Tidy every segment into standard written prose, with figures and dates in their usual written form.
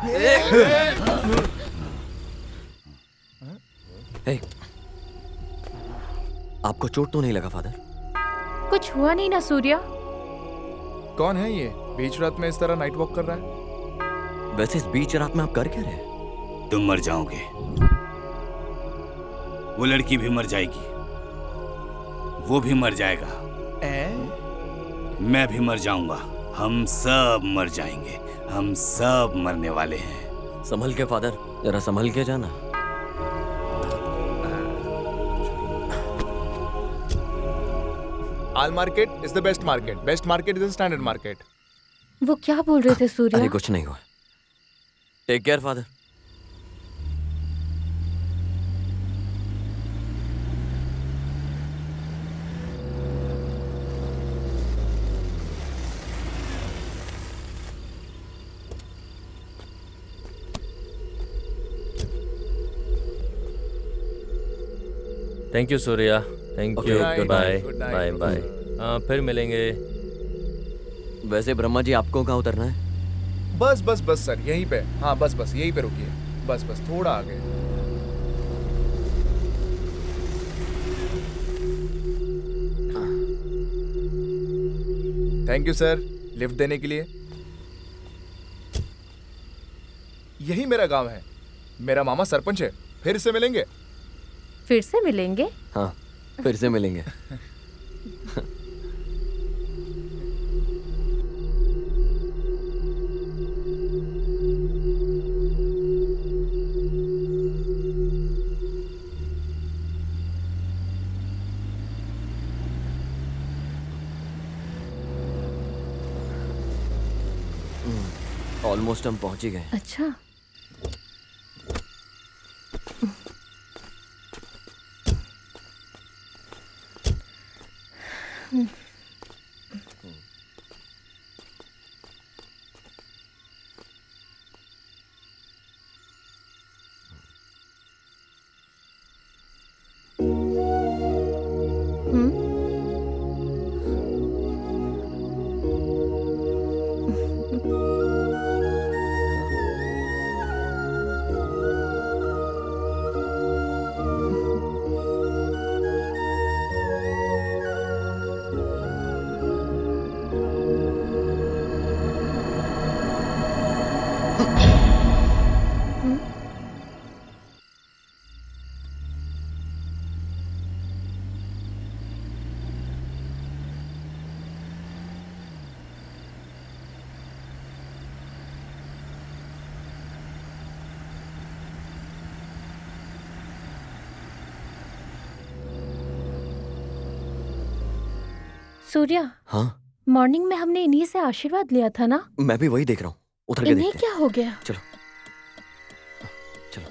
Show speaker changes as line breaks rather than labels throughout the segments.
हे, आपको चोट तो नहीं लगा फादर?
कुछ हुआ नहीं ना सूर्या?
कौन है ये बीच रात में इस तरह नाइट वॉक कर रहा है?
वैसे इस बीच रात में आप कर क्या रहे?
तुम मर जाओगे, वो लड़की भी मर जाएगी, वो भी मर जाएगा, मैं भी मर जाऊंगा, हम सब मर जाएंगे, हम सब मरने वाले हैं।
संभल के फादर, जरा संभल के जाना।
All market is the best market. Best market is the standard market.
वो क्या बोल रहे थे सूर्या?
अरे कुछ नहीं हुआ। Take care father.
Thank you Surya, thank
Okay,
you,
good night,
bye
good night.
Bye bye. हाँ, फिर मिलेंगे।
वैसे ब्रह्मा जी आपको कहाँ उतरना है?
बस बस बस सर, यहीं पे। हाँ बस बस यहीं पे रुकिए। बस बस थोड़ा आगे। थैंक यू सर लिफ्ट देने के लिए। यही मेरा गांव है, मेरा मामा सरपंच है। फिर से मिलेंगे।
फिर से मिलेंगे?
हाँ, फिर से मिलेंगे। ऑलमोस्ट हम पहुंच ही गए।
अच्छा, सूर्या,
हाँ,
मॉर्निंग में हमने इन्हीं से आशीर्वाद लिया था ना?
मैं भी वही देख रहा हूँ। उतर के
इन्हें
देखते हैं।
क्या हो गया?
चलो चलो।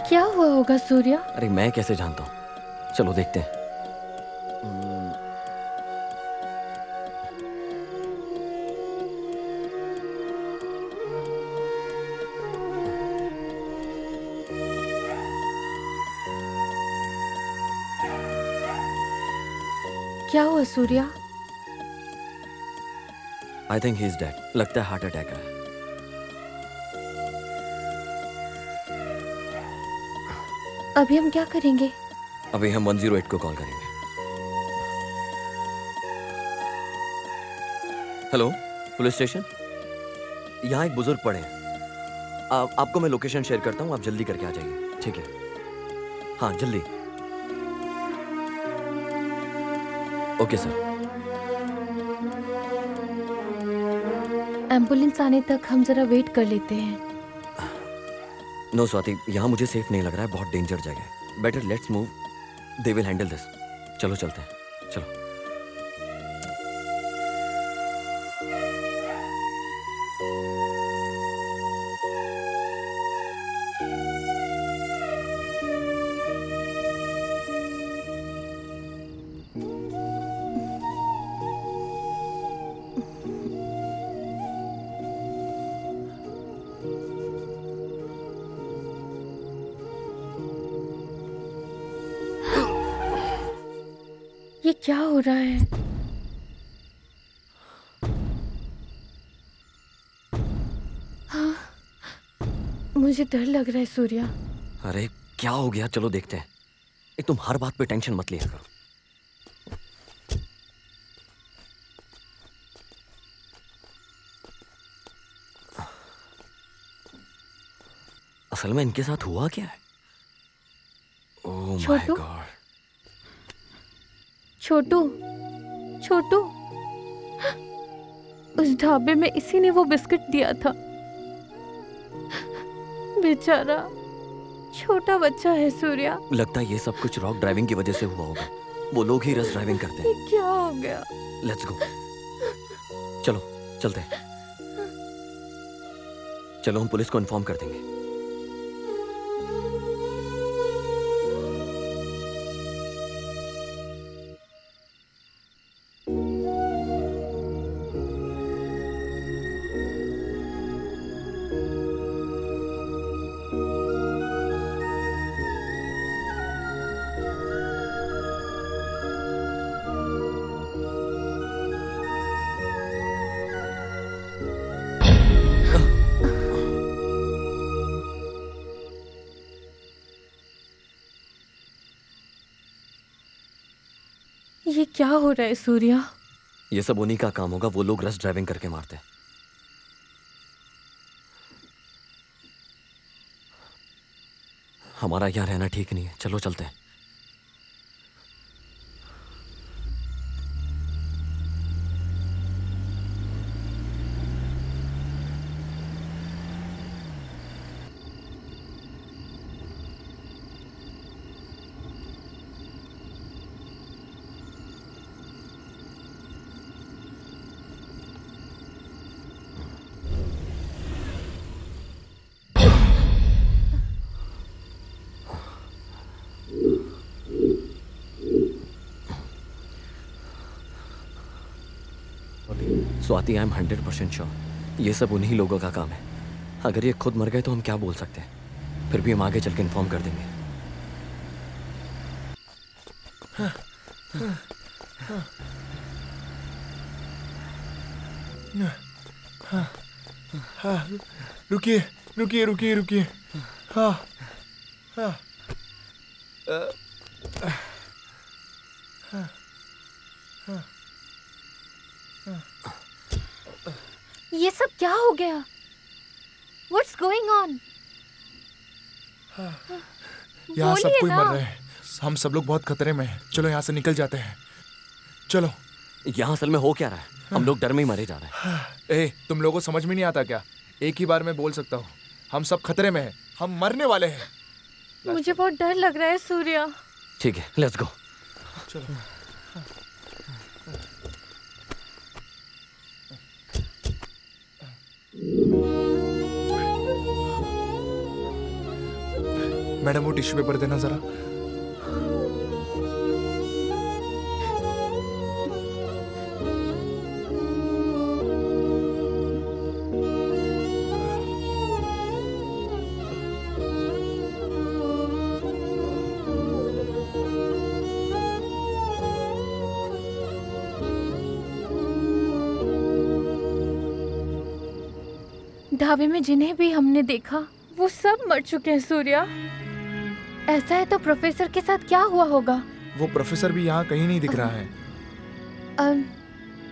क्या हुआ होगा सूर्या?
अरे मैं कैसे जानता हूँ? चलो देखते हैं।
क्या हुआ Surya?
I think he is dead. लगता है हार्ट अटैक है।
अभी हम क्या करेंगे?
अभी हम 108 को कॉल करेंगे। Hello, police station. यहाँ एक बुजुर्ग पड़े हैं। आपको मैं लोकेशन शेयर करता हूँ, आप जल्दी करके आ जाइए। ठीक है? हाँ, जल्दी। Okay sir.
एम्बुलेंस आने तक हम जरा वेट कर लेते हैं।
नो स्वाति, यहाँ मुझे सेफ नहीं लग रहा है। बहुत डेंजर जगह है। Better let's move, they will handle this. चलो चलते हैं, चलो।
ये क्या हो रहा है? हाँ, मुझे डर लग रहा है सूर्या।
अरे क्या हो गया, चलो देखते हैं। एक तुम हर बात पे टेंशन मत लिया करो। असल में इनके साथ हुआ क्या है? Oh my
Chhotu?
गॉड।
छोटू, छोटू, उस ढाबे में इसी ने वो बिस्किट दिया था। बेचारा छोटा बच्चा है सूर्या।
लगता है ये सब कुछ रॉक ड्राइविंग की वजह से हुआ होगा। वो लोग ही रश ड्राइविंग करते
ये
हैं।
क्या हो गया?
लेट्स गो, चलो चलते हैं। चलो हम पुलिस को इन्फॉर्म कर देंगे।
ये क्या हो रहा है सूर्या?
ये सब उन्हीं का काम होगा, वो लोग रश ड्राइविंग करके मारते हैं। हमारा यहाँ रहना ठीक नहीं है, चलो चलते हैं। स्वाति, आई एम 100% श्योर ये सब उन्हीं लोगों का काम है। अगर ये खुद मर गए तो हम क्या बोल सकते हैं? फिर भी हम आगे चल के इन्फॉर्म कर देंगे।
रुकिए रुकिए रुकिए रुकिए। हाँ हाँ
ये सब क्या हो गया? What's going on?
यहाँ सब
बोलिए
कोई
ना।
मर रहे हैं। हम सब लोग बहुत खतरे में हैं। चलो यहाँ से निकल जाते हैं। चलो।
यहाँ असल में हो क्या रहा है? हम लोग डर में ही मरे जा रहे हैं।
ए, तुम लोगों को समझ में नहीं आता क्या? एक ही बार में बोल सकता हूँ। हम सब खतरे में हैं। हम मरने वाले हैं।
मुझे बहुत डर लग रहा है सूर्या।
ठीक है, लेट्स गो।
चलो। मैडम वो टिश्यू पेपर देना जरा।
ढाबे में जिन्हें भी हमने देखा वो सब मर चुके हैं सूर्या। ऐसा है तो प्रोफेसर के साथ क्या हुआ होगा?
वो प्रोफेसर भी यहाँ कहीं नहीं दिख रहा है।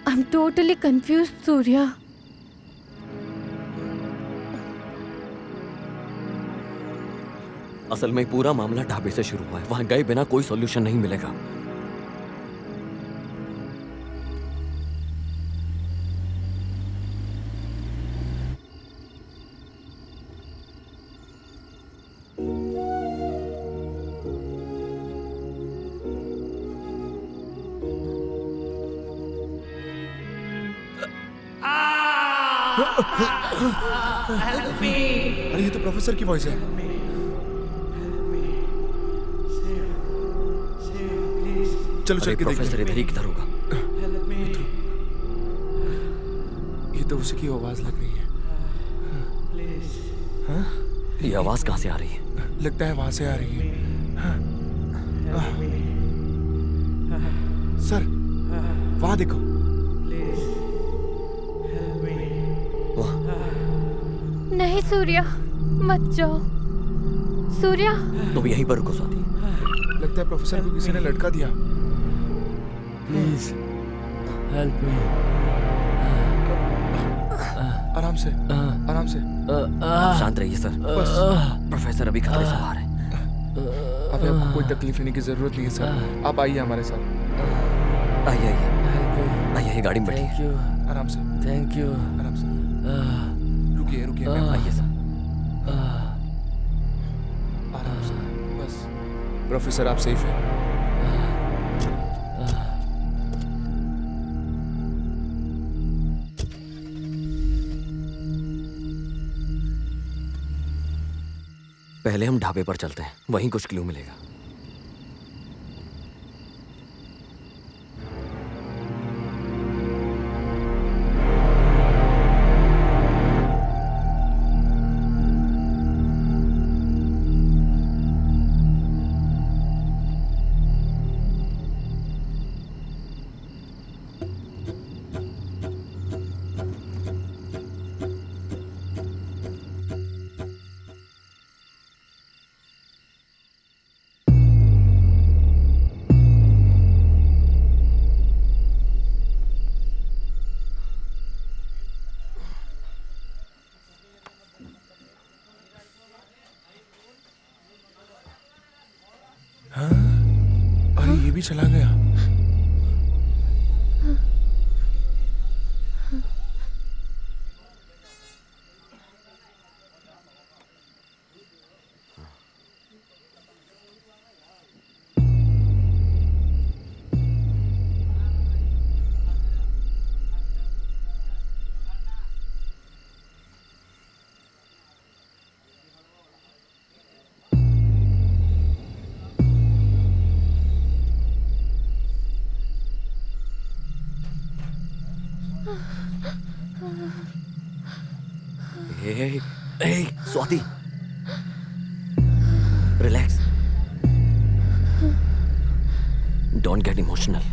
I'm totally confused Surya.
असल में पूरा मामला ढाबे से शुरू हुआ है। वहां गए बिना कोई सॉल्यूशन नहीं मिलेगा।
अरे ये तो प्रोफेसर की वॉइस है। चलो चल
अरे
के
प्रोफेसर
देखते
इधर ही किधर होगा?
हैं। ये तो उसी की आवाज लग रही है।
ये आवाज कहाँ से आ रही है?
लगता है वहां से आ रही है। सर वहां देखो।
नहीं सूर्या, मत जाओ। सूर्या,
तुम यहीं पर रुको स्वाति।
लगता है प्रोफेसर को किसी ने लटका दिया।
Please help me.
आराम से, आराम से।
आप शांत रहिए सर।
बस
प्रोफेसर अभी खतरे से बाहर है।
अभी आपको कोई तकलीफ लेने की जरूरत नहीं है सर। आप आइए हमारे साथ।
आइए आइए
हेल्प मी।
आइए, गाड़ी में
थैंक
बैठिए।
यू,
आराम से,
थैंक यू।
आराम से। रुकिए रुकिए मैम।
आइए सर।
आराम से, बस। प्रोफेसर आप सेफ हैं।
पहले हम ढाबे पर चलते हैं, वहीं कुछ क्लू मिलेगा।
अरे ये भी चला गया।
Hey, hey, Swati. Relax. Don't get emotional.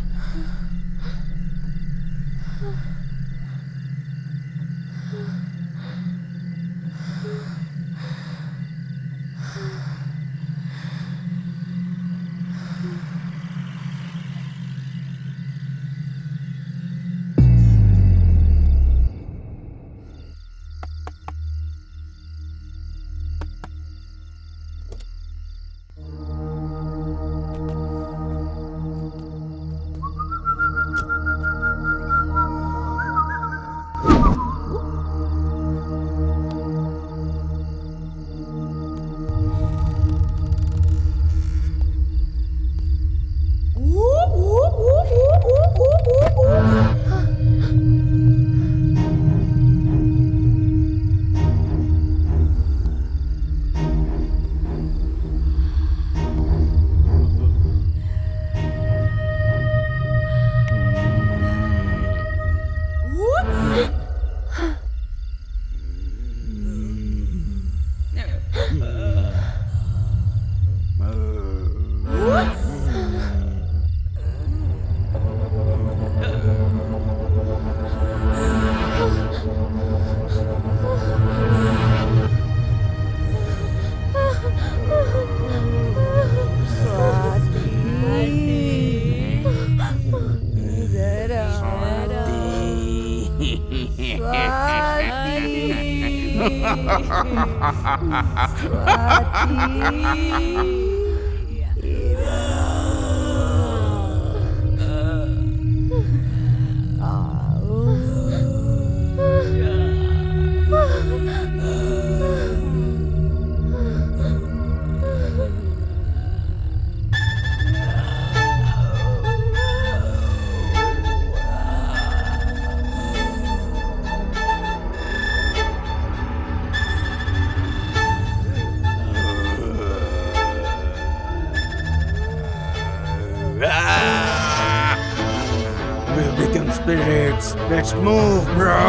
We become spirits. Let's move, bro.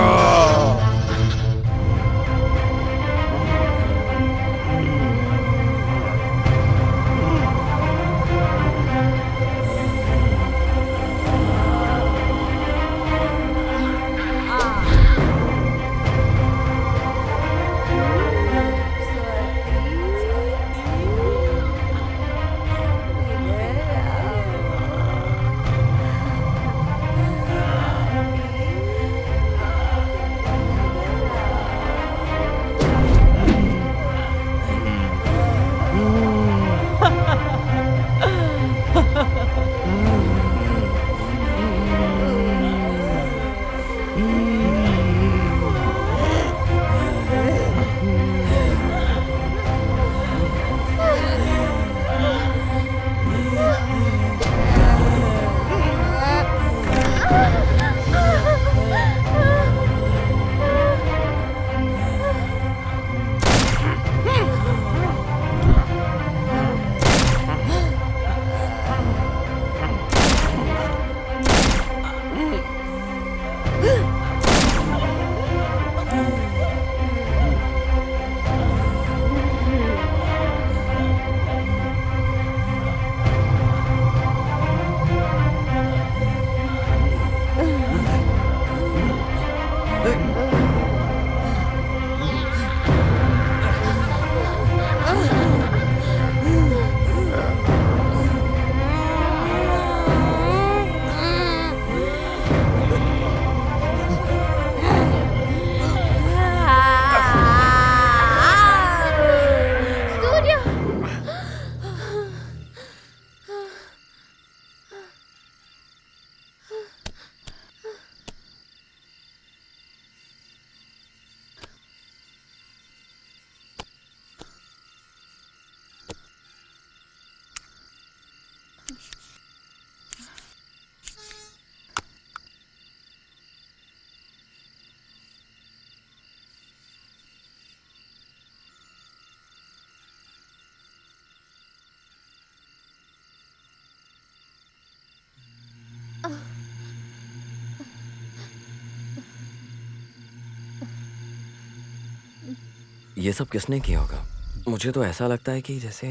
ये सब किसने किया होगा? मुझे तो ऐसा लगता है कि जैसे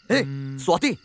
हे, स्वाति।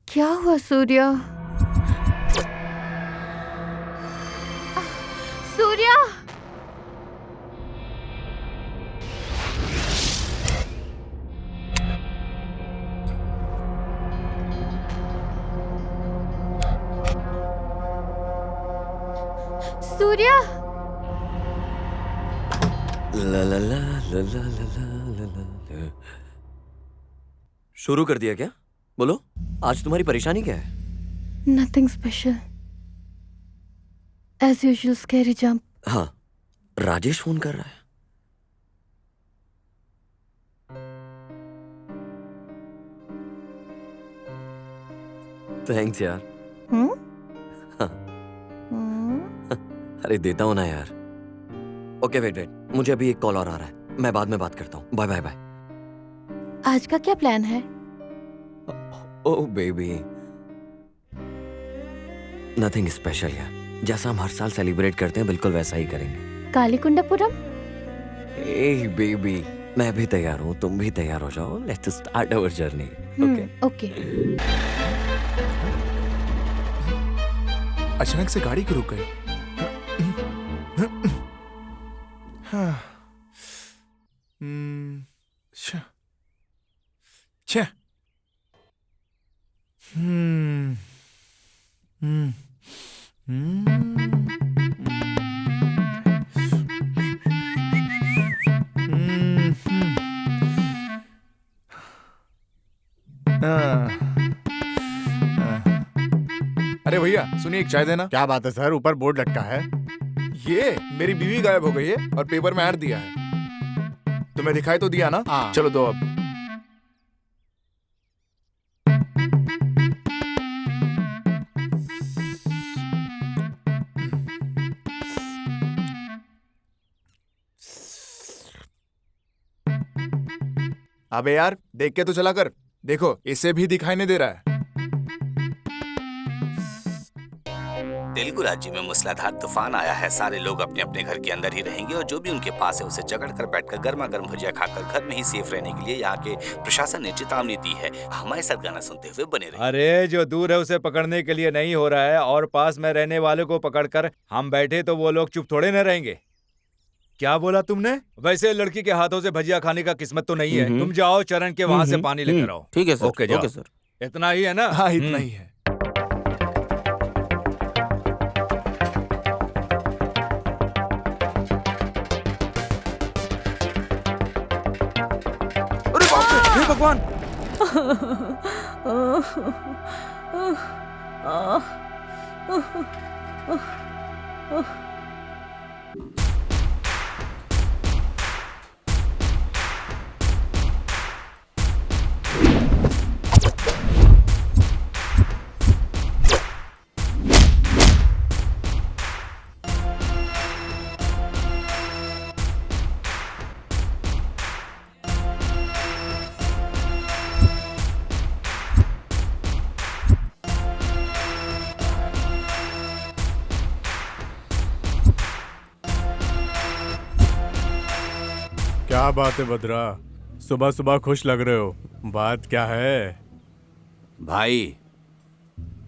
क्या हुआ सूर्या? सूर्या! सूर्या!
ला ला ला ला ला ला ला ला। शुरू कर दिया क्या? बोलो, आज तुम्हारी परेशानी क्या है?
Nothing special. As usual, scary jump.
हाँ, राजेश फोन कर रहा है। थैंक्स यार। हाँ। अरे देता हूँ ना यार। ओके वेट वेट, मुझे अभी एक कॉल और आ रहा है, मैं बाद में बात करता हूँ। Bye bye bye.
आज का क्या प्लान है?
ओह बेबी, नथिंग स्पेशल यार, जैसा हम हर साल सेलिब्रेट करते हैं बिल्कुल वैसा ही करेंगे।
कालीकुंडापुरम?
ए बेबी, मैं भी तैयार हूँ, तुम भी तैयार हो जाओ। Let's start our journey. Okay
okay.
अचानक से गाड़ी क्यों रुक गई? छः छः अरे भैया सुनिए, एक चाय देना।
क्या बात है सर, ऊपर बोर्ड लटका है।
ये मेरी बीवी गायब हो गई है और पेपर में ऐड दिया है। तुम्हें दिखाई तो दिया ना?
हाँ।
चलो दो अब। अबे यार, देख के तो चला कर। देखो, इसे भी दिखाई नहीं दे रहा है।
तेलुगु राज्य में मूसलाधार तूफान आया है। सारे लोग अपने अपने घर के अंदर ही रहेंगे और जो भी उनके पास है उसे जकड़ कर बैठकर गर्मा गर्म भुजिया खाकर घर में ही सेफ रहने के लिए यहाँ के प्रशासन ने चेतावनी दी है। हमारे साथ गाना सुनते हुए बने रहिए।
अरे जो दूर है उसे पकड़ने के लिए नहीं हो रहा है, और पास में रहने वालों को पकड़कर हम बैठे तो वो लोग चुप थोड़े न रहेंगे। क्या बोला तुमने? वैसे लड़की के हाथों से भजिया खाने का किस्मत तो नहीं है। तुम जाओ चरण के वहाँ से पानी लेकर आओ।
ठीक है सर।
ओके जाओ।
Okay sir.
इतना ही है ना?
हाँ इतना ही है।
अरे बाप रे, हे भगवान!
क्या बात है बद्रा, सुबह सुबह खुश लग रहे हो, बात क्या है?
भाई,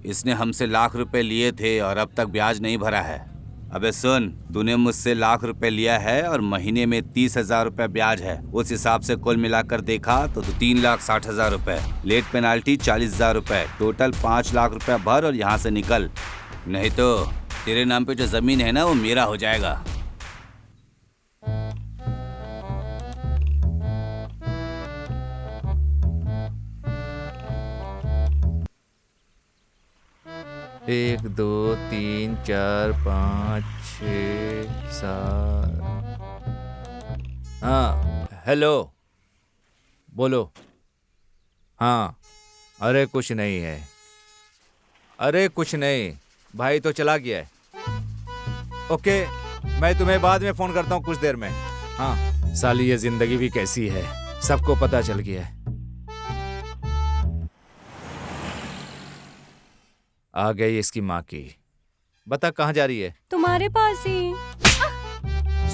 इसने हमसे लाख रुपए लिए थे और अब तक ब्याज नहीं भरा है। अबे सुन, तूने मुझसे लाख रुपए लिया है और महीने में 30,000 रुपए ब्याज है। उस हिसाब से कुल मिलाकर देखा तो 3,60,000 रुपए, लेट पेनाल्टी 40,000 रुपए, टोटल 5 लाख रुपए भर और यहाँ से निकल, नहीं तो तेरे नाम पे जो जमीन है ना वो मेरा हो जाएगा।
एक, दो, तीन, चार, पाँच, 6, 7। हाँ, हेलो, बोलो। हाँ, अरे कुछ नहीं है, अरे कुछ नहीं, भाई तो चला गया है। ओके, मैं तुम्हें बाद में फोन करता हूँ कुछ देर में। हाँ, साली ये जिंदगी भी कैसी है, सबको पता चल गया है। आ गई इसकी माँ की। बता कहाँ जा रही है?
तुम्हारे पास ही।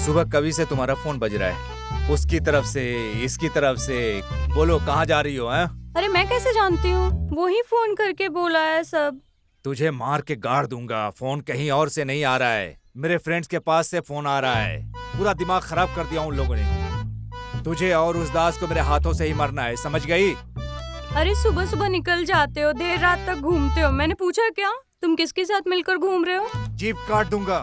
सुबह कभी से तुम्हारा फोन बज रहा है, उसकी तरफ से इसकी तरफ से। बोलो कहाँ जा रही हो? हैं?
अरे मैं कैसे जानती हूँ, वो ही फोन करके बोला है सब।
तुझे मार के गाड़ दूंगा। फोन कहीं और से नहीं आ रहा है, मेरे फ्रेंड्स के पास से फोन आ रहा है। पूरा दिमाग खराब कर दिया उन लोगों ने। तुझे और उस दास को मेरे हाथों से ही मरना है, समझ गई?
अरे सुबह सुबह निकल जाते हो, देर रात तक घूमते हो। मैंने पूछा क्या तुम किसके साथ मिलकर घूम रहे हो?
जीप काट दूंगा।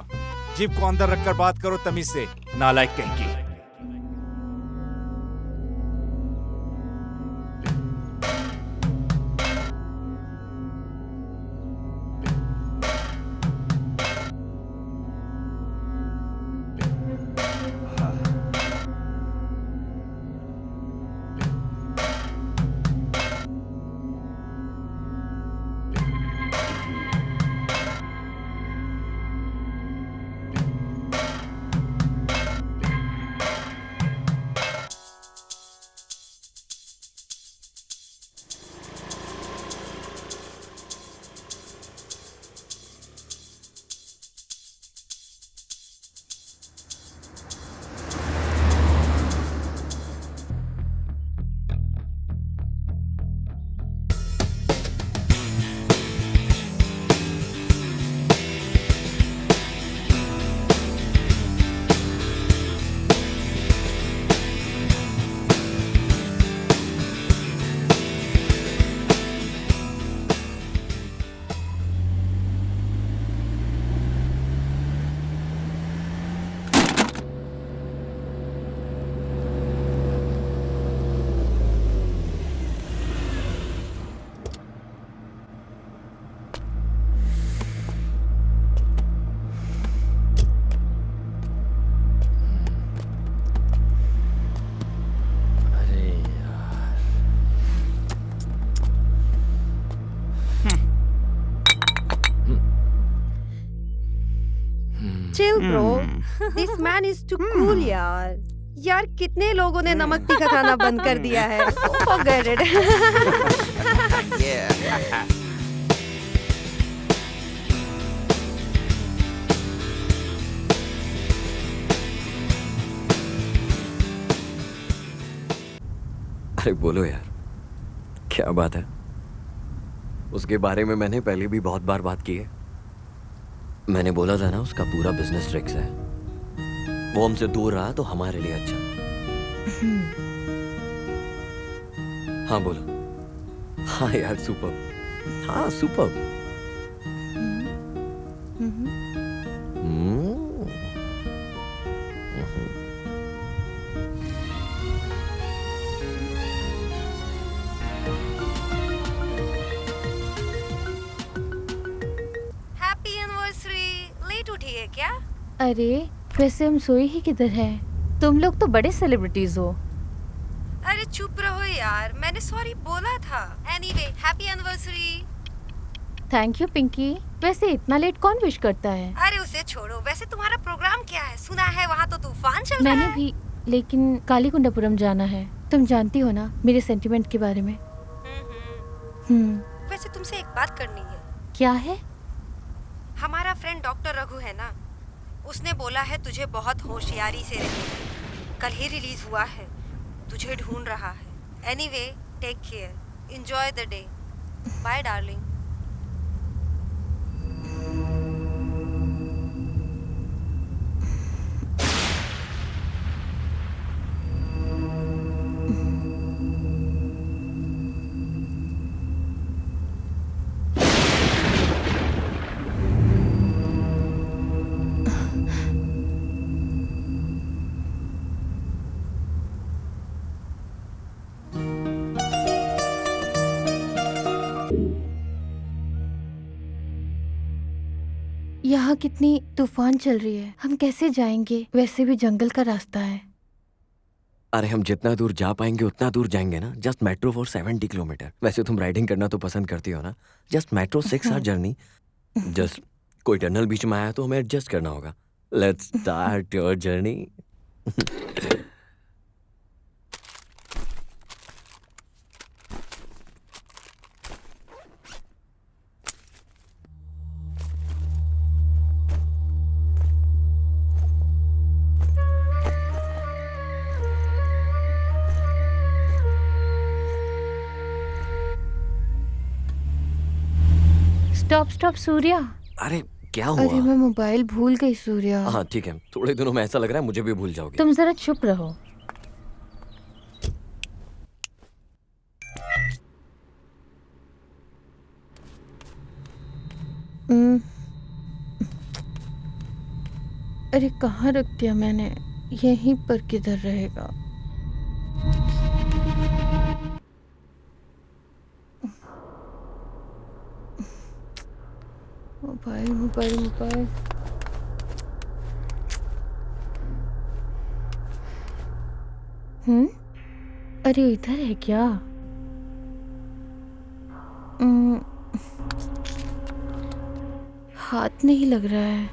जीप को अंदर रखकर बात करो तमीज से, नालायक कहीं की।
Chill bro, this man is too cool यार। यार कितने लोगों ने नमक तीखा खाना बंद कर दिया है। Forget it।
अरे बोलो यार, क्या बात है? उसके बारे में मैंने पहले भी बहुत बार बात की है। मैंने बोला था ना, उसका पूरा बिजनेस ट्रिक्स है। वो हमसे दूर रहा तो हमारे लिए अच्छा। हाँ बोलो। हाँ यार सुपर, हाँ सुपर।
Happy anniversary. लेट उठी है क्या?
अरे वैसे हम सोए ही किधर हैं? तुम लोग तो बड़े सेलिब्रिटीज हो।
अरे चुप रहो यार, मैंने सॉरी बोला था। Anyway happy anniversary.
Thank you Pinky. वैसे इतना लेट कौन विश करता है?
अरे उसे छोड़ो, वैसे तुम्हारा प्रोग्राम क्या है? सुना है वहाँ तो तूफान चल रहा
मैंने
है।
भी, लेकिन कालीकुंडापुरम जाना है। तुम जानती हो ना मेरे सेंटिमेंट के बारे में।
वैसे तुमसे एक बात करनी है।
क्या है?
हमारा फ्रेंड डॉक्टर रघु है ना, उसने बोला है तुझे बहुत होशियारी से रहना। कल ही रिलीज हुआ है, तुझे ढूंढ रहा है। Anyway take care, enjoy the day, bye darling.
यहाँ कितनी तूफान चल रही है, हम कैसे जाएंगे? वैसे भी जंगल का रास्ता है।
अरे हम जितना दूर जा पाएंगे उतना दूर जाएंगे ना। Just metro for 70 kilometre. वैसे तुम राइडिंग करना तो पसंद करती हो ना। Just metro 6 hour journey. Just कोई टनल बीच में आया तो हमें एडजस्ट करना होगा। Let's start your journey.
Stop stop Surya.
अरे क्या
अरे
हुआ?
मैं मोबाइल भूल गई सूर्या।
हाँ ठीक है, थोड़े दिनों में ऐसा लग रहा है मुझे भी भूल जाओगे।
तुम जरा चुप रहो। अरे कहाँ रख दिया मैंने? यहीं पर किधर रहेगा? Mobile mobile mobile. अरे इधर है क्या? हाथ नहीं लग रहा है।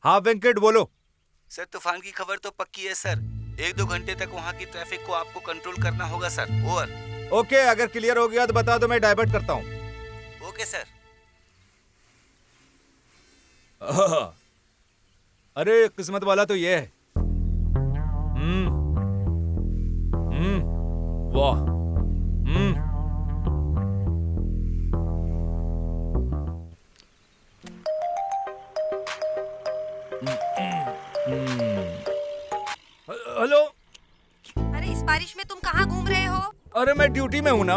हाँ वेंकट बोलो।
सर तूफान की खबर तो पक्की है सर। 1-2 घंटे तक वहाँ की ट्रैफिक को आपको कंट्रोल करना होगा सर। ओवर।
ओके, अगर क्लियर हो गया तो बता दो, मैं डाइवर्ट करता हूँ।
Okay sir.
अरे किस्मत वाला तो ये है। वाह। हेलो।
अरे इस बारिश में तुम कहाँ घूम रहे हो?
अरे मैं ड्यूटी में हूँ ना।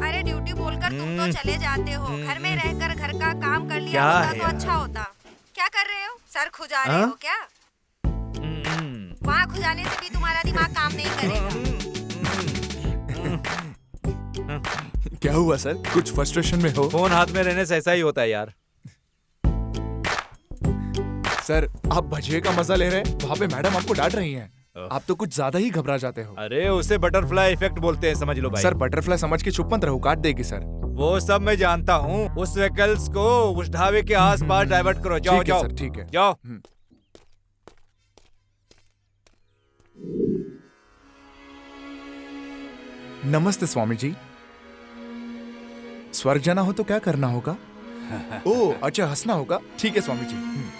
अरे ड्यूटी बोलकर तुम तो चले जाते हो। घर में रहकर घर का काम कर लिया
क्या
होता
है
तो
यार?
अच्छा होता। क्या कर रहे हो? सर खुजा रहे हो क्या? वहाँ खुजाने से भी तुम्हारा दिमाग काम नहीं करेगा।
क्या हुआ सर? कुछ फ्रस्ट्रेशन में हो?
फोन हाथ में रहने से ऐसा ही होता है यार।
सर आप भजिए का मजा ले रहे हैं, वहाँ पे मैडम आपको डांट रही हैं। आप तो कुछ ज्यादा ही घबरा जाते हो।
अरे उसे बटरफ्लाई इफेक्ट बोलते हैं, समझ लो भाई।
सर बटरफ्लाई समझ के चुप मत रहो, काट देगी सर।
वो सब मैं जानता हूँ। उस व्हीकल्स को उस ढाबे के आसपास डाइवर्ट करो। जाओ
ठीक है
जाओ
सर, ठीक है।
जाओ।
नमस्ते स्वामी जी। स्वर्ग जाना हो तो क्या करना होगा? ओह अच्छा, हंसना होगा। ठीक है स्वामी ji.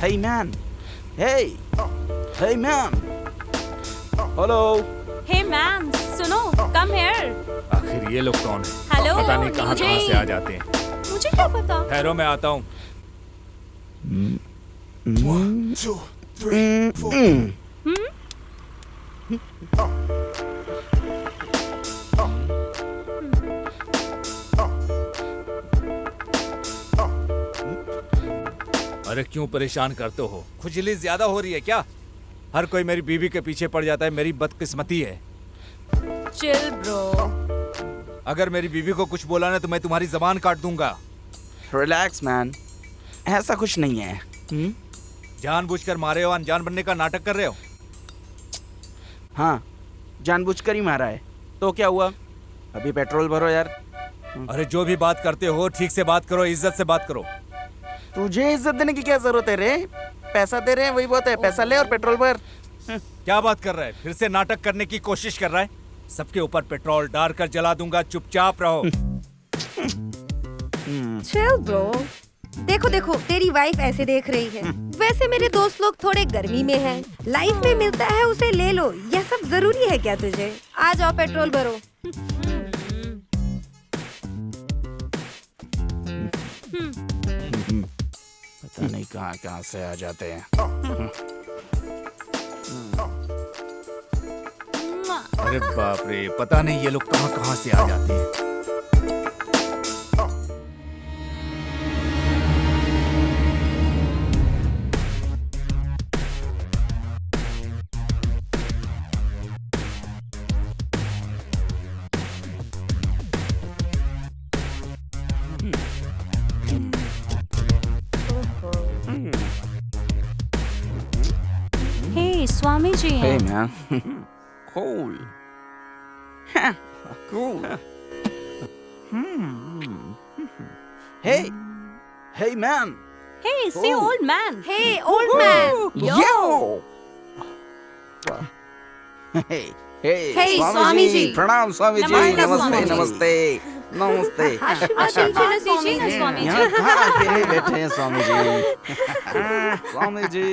Hey man. Hey. Hey man. Hello.
हे मैम सुनो, कम हियर।
आखिर ये लोग कौन है?
हेलो,
पता नहीं कहाँ
मुझे-
कहाँ से आ जाते हैं।
मुझे क्या पता।
ठहरो, मैं आता हूँ। अरे क्यों परेशान करते हो? खुजली ज्यादा हो रही है क्या? हर कोई मेरी बीवी के पीछे पड़ जाता है। मेरी बदकिस्मती है।
Chill bro.
अगर मेरी बीवी को कुछ बोला ना तो मैं तुम्हारी जबान काट दूंगा।
Relax man. ऐसा कुछ नहीं है।
जानबूझकर मारे हो? अनजान बनने का नाटक कर रहे हो?
हाँ, जानबूझकर ही मारा है। तो क्या हुआ? अभी पेट्रोल भरो यार।
अरे जो भी बात करते हो ठीक से बात करो, इज्जत से बात करो।
तुझे इज्जत देने की क्या जरूरत है रे? पैसा दे रहे हैं वही बहुत है। पैसा ले और पेट्रोल भर।
क्या बात कर रहा है? फिर से नाटक करने की कोशिश कर रहा है? सबके ऊपर पेट्रोल डाल कर जला दूंगा। चुपचाप रहो।
Chill bro. देखो देखो, तेरी वाइफ ऐसे देख रही है। वैसे मेरे दोस्त लोग थोड़े गर्मी में हैं। लाइफ में मिलता है उसे ले लो। यह सब जरूरी है क्या तुझे? आ जाओ पेट्रोल भरो।
पता नहीं कहाँ कहाँ से आ जाते हैं।
अरे बाप रे, पता नहीं ये लोग कहाँ कहाँ से आ जाते हैं।
हे स्वामी जी
Hey
हैं।
man. Cool. Cool. Hey. Hey man.
Hey see old man.
Hey old man.
Yo. Hey. Hey.
Swami ji.
प्रणाम स्वामी जी।
नमस्ते,
नमस्ते
स्वामी जी।
नमस्ते नमस्ते।
आशीर्वाद दीजिए ना स्वामी जी।
यहाँ कहाँ अकेले बैठे हैं स्वामी जी? स्वामी जी।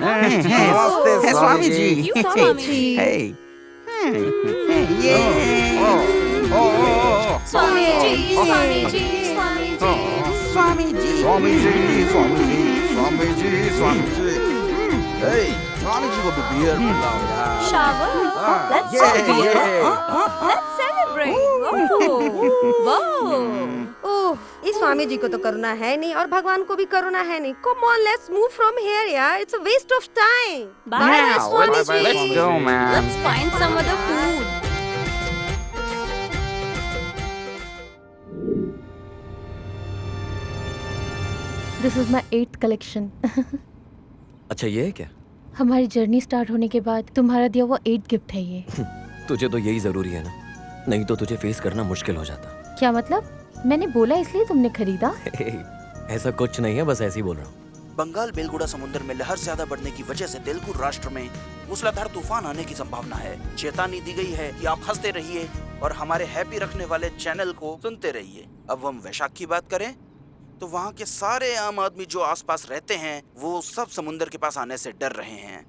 नमस्ते स्वामी जी।
स्वामी जी।
Hey. ये।
स्वामी जी, स्वामी जी, स्वामी जी।
स्वामी जी। स्वामी जी। स्वामी जी। स्वामी जी। स्वामी जी। Hey, स्वामी जी को भी बियर पिलाओ यार।
Shower? Let's
Yeah,
celebrate.
yeah.
Let's celebrate. Whoa.
ओह, इस स्वामी जी को तो करुणा है नहीं और भगवान को भी करुणा है नहीं। Come on, let's move from here, यार। It's a waste of time.
Bye,
Yeah,
Swami
bye, bye,
ji.
let's go, man.
Let's find some other food.
This is my 8th collection.
अच्छा ये है क्या?
हमारी जर्नी स्टार्ट होने के बाद तुम्हारा दिया हुआ 8th गिफ्ट है ये।
तुझे तो यही जरूरी है ना, नहीं तो तुझे फेस करना मुश्किल हो जाता।
क्या मतलब? मैंने बोला इसलिए तुमने खरीदा?
ऐसा कुछ नहीं है, बस ऐसे ही बोल रहा हूँ।
बंगाल बेलगुड़ा समुद्र में लहर ज्यादा बढ़ने की वजह से तेलुगु राष्ट्र में मूसलाधार तूफान आने की संभावना है। चेतावनी दी गई है कि आप हंसते रहिए और हमारे हैप्पी रखने वाले चैनल को सुनते रहिए। अब हम वैशाख की बात करें तो वहाँ के सारे आम आदमी जो आसपास रहते हैं वो सब समुद्र के पास आने से डर रहे हैं।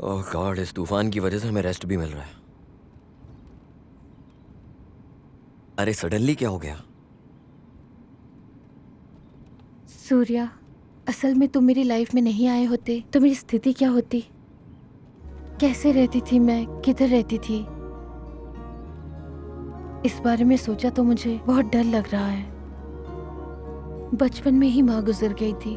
ओह गॉड, इस तूफान की वजह से हमें रेस्ट भी मिल रहा है। अरे सडनली क्या हो गया?
सूर्या, असल में तुम मेरी लाइफ में नहीं आए होते तो मेरी स्थिति क्या होती? कैसे रहती थी मैं? किधर रहती थी? इस बारे में सोचा तो मुझे बहुत डर लग रहा है। बचपन में ही माँ गुजर गई थी।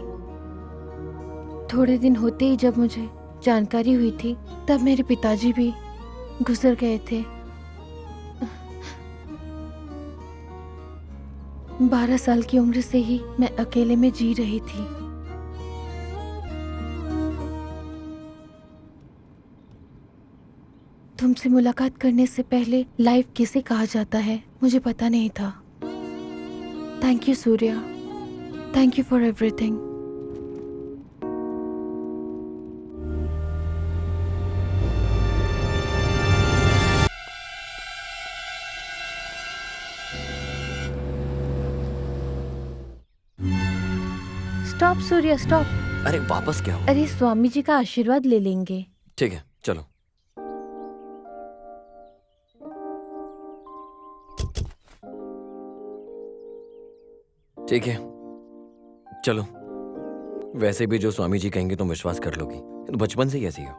थोड़े दिन होते ही जब मुझे जानकारी हुई थी तब मेरे पिताजी भी गुजर गए थे। 12 साल की उम्र से ही मैं अकेले में जी रही थी। तुमसे मुलाकात करने से पहले लाइफ किसे कहा जाता है मुझे पता नहीं था। Thank you Surya, thank you for everything. Stop Surya stop.
अरे वापस क्या हो?
अरे स्वामी जी का आशीर्वाद ले लेंगे।
ठीक है चलो। ठीक है चलो। वैसे भी जो स्वामी जी कहेंगे तुम विश्वास कर लोगी, तो बचपन से ही ऐसी हो।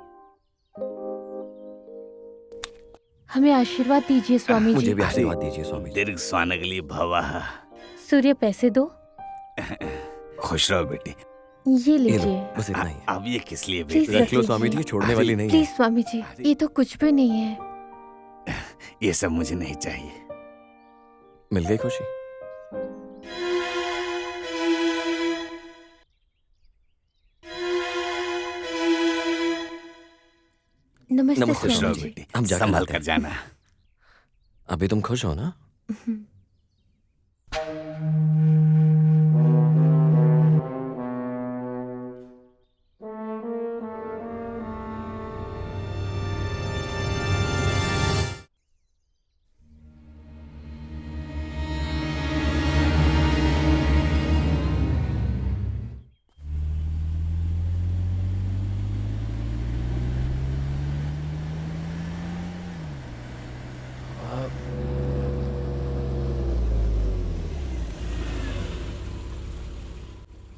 हमें आशीर्वाद दीजिए स्वामी
मुझे
जी।
भी आशीर्वाद दीजिए स्वामी जी।
दीर्घ स्वानगली भवः।
सूर्य पैसे दो।
खुश रहो बेटी।
ये
ये लो,
लीजिए।
बस इतना ही है।
अब ये किस लिए
प्लीज
बेटी?
रख लो स्वामी जी, छोड़ने वाली नहीं है।
प्लीज स्वामी जी, ये तो कुछ भी नहीं है।
ये सब मुझे नहीं चाहिए।
मिल गई खुशी?
नमस्ते
नमस्ते
खुश रहो
स्वामी जी।
बेटी,
हम जाकर
संभल
आते
कर
हैं।
जाना।
अभी तुम खुश हो ना?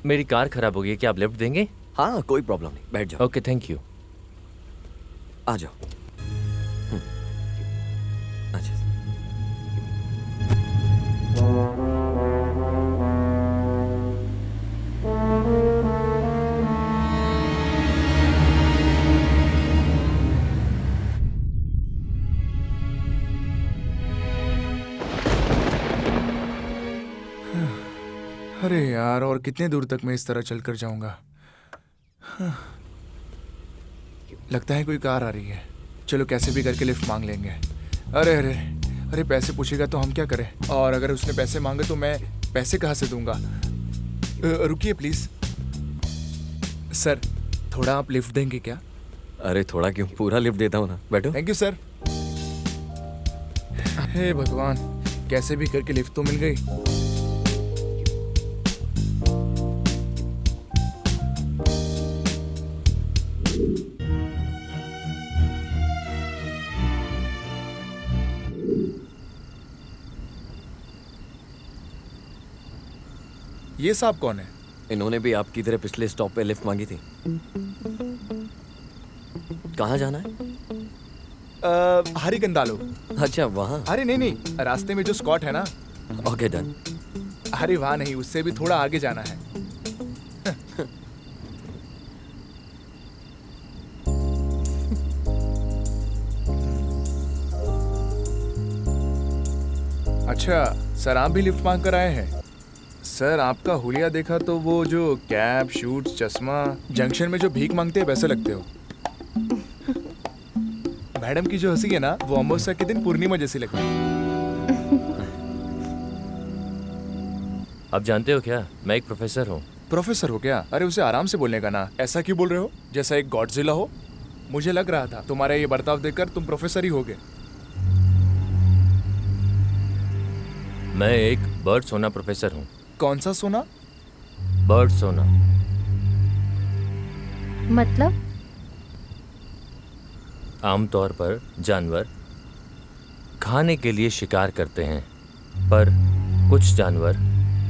मेरी कार खराब हो गई है, क्या आप लिफ्ट देंगे?
हाँ कोई प्रॉब्लम नहीं, बैठ जाओ।
Okay thank you.
आ जाओ। अच्छा।
अरे यार, और कितने दूर तक मैं इस तरह चलकर जाऊंगा? लगता है कोई कार आ रही है। चलो कैसे भी करके लिफ्ट मांग लेंगे। अरे अरे अरे, पैसे पूछेगा तो हम क्या करें? और अगर उसने पैसे मांगे तो मैं पैसे कहाँ से दूंगा? रुकिए प्लीज सर, थोड़ा आप लिफ्ट देंगे क्या?
अरे थोड़ा क्यों, पूरा लिफ्ट देता हूँ ना, बैठो।
Thank you sir. हे भगवान, कैसे भी करके लिफ्ट तो मिल गई। ये साहब कौन है?
इन्होंने भी आपकी तरह पिछले स्टॉप पे लिफ्ट मांगी थी। कहाँ जाना है?
हरी कंदालो।
अच्छा वहाँ।
अरे नहीं नहीं, रास्ते में जो स्कॉट है ना।
Okay done.
अरे वहाँ नहीं, उससे भी थोड़ा आगे जाना है। अच्छा सर, आप भी लिफ्ट मांग कर आए हैं? सर आपका हुलिया देखा तो वो जो कैप, शूट, चश्मा, जंक्शन में जो भीख मांगते हैं वैसे लगते हो। मैडम की जो हंसी है ना, वो अमावस्या के दिन पूर्णिमा जैसी लगती है।
आप जानते हो क्या, मैं एक प्रोफेसर हूँ।
प्रोफेसर हो क्या? अरे उसे आराम से बोलने का ना, ऐसा क्यों बोल रहे हो जैसा एक गॉडजिला हो? मुझे लग रहा था तुम्हारा ये बर्ताव देखकर तुम प्रोफेसर ही होगे।
मैं एक बर्ड सोना प्रोफेसर हूँ।
कौन सा सोना?
बर्ड सोना
मतलब?
आमतौर पर जानवर खाने के लिए शिकार करते हैं, पर कुछ जानवर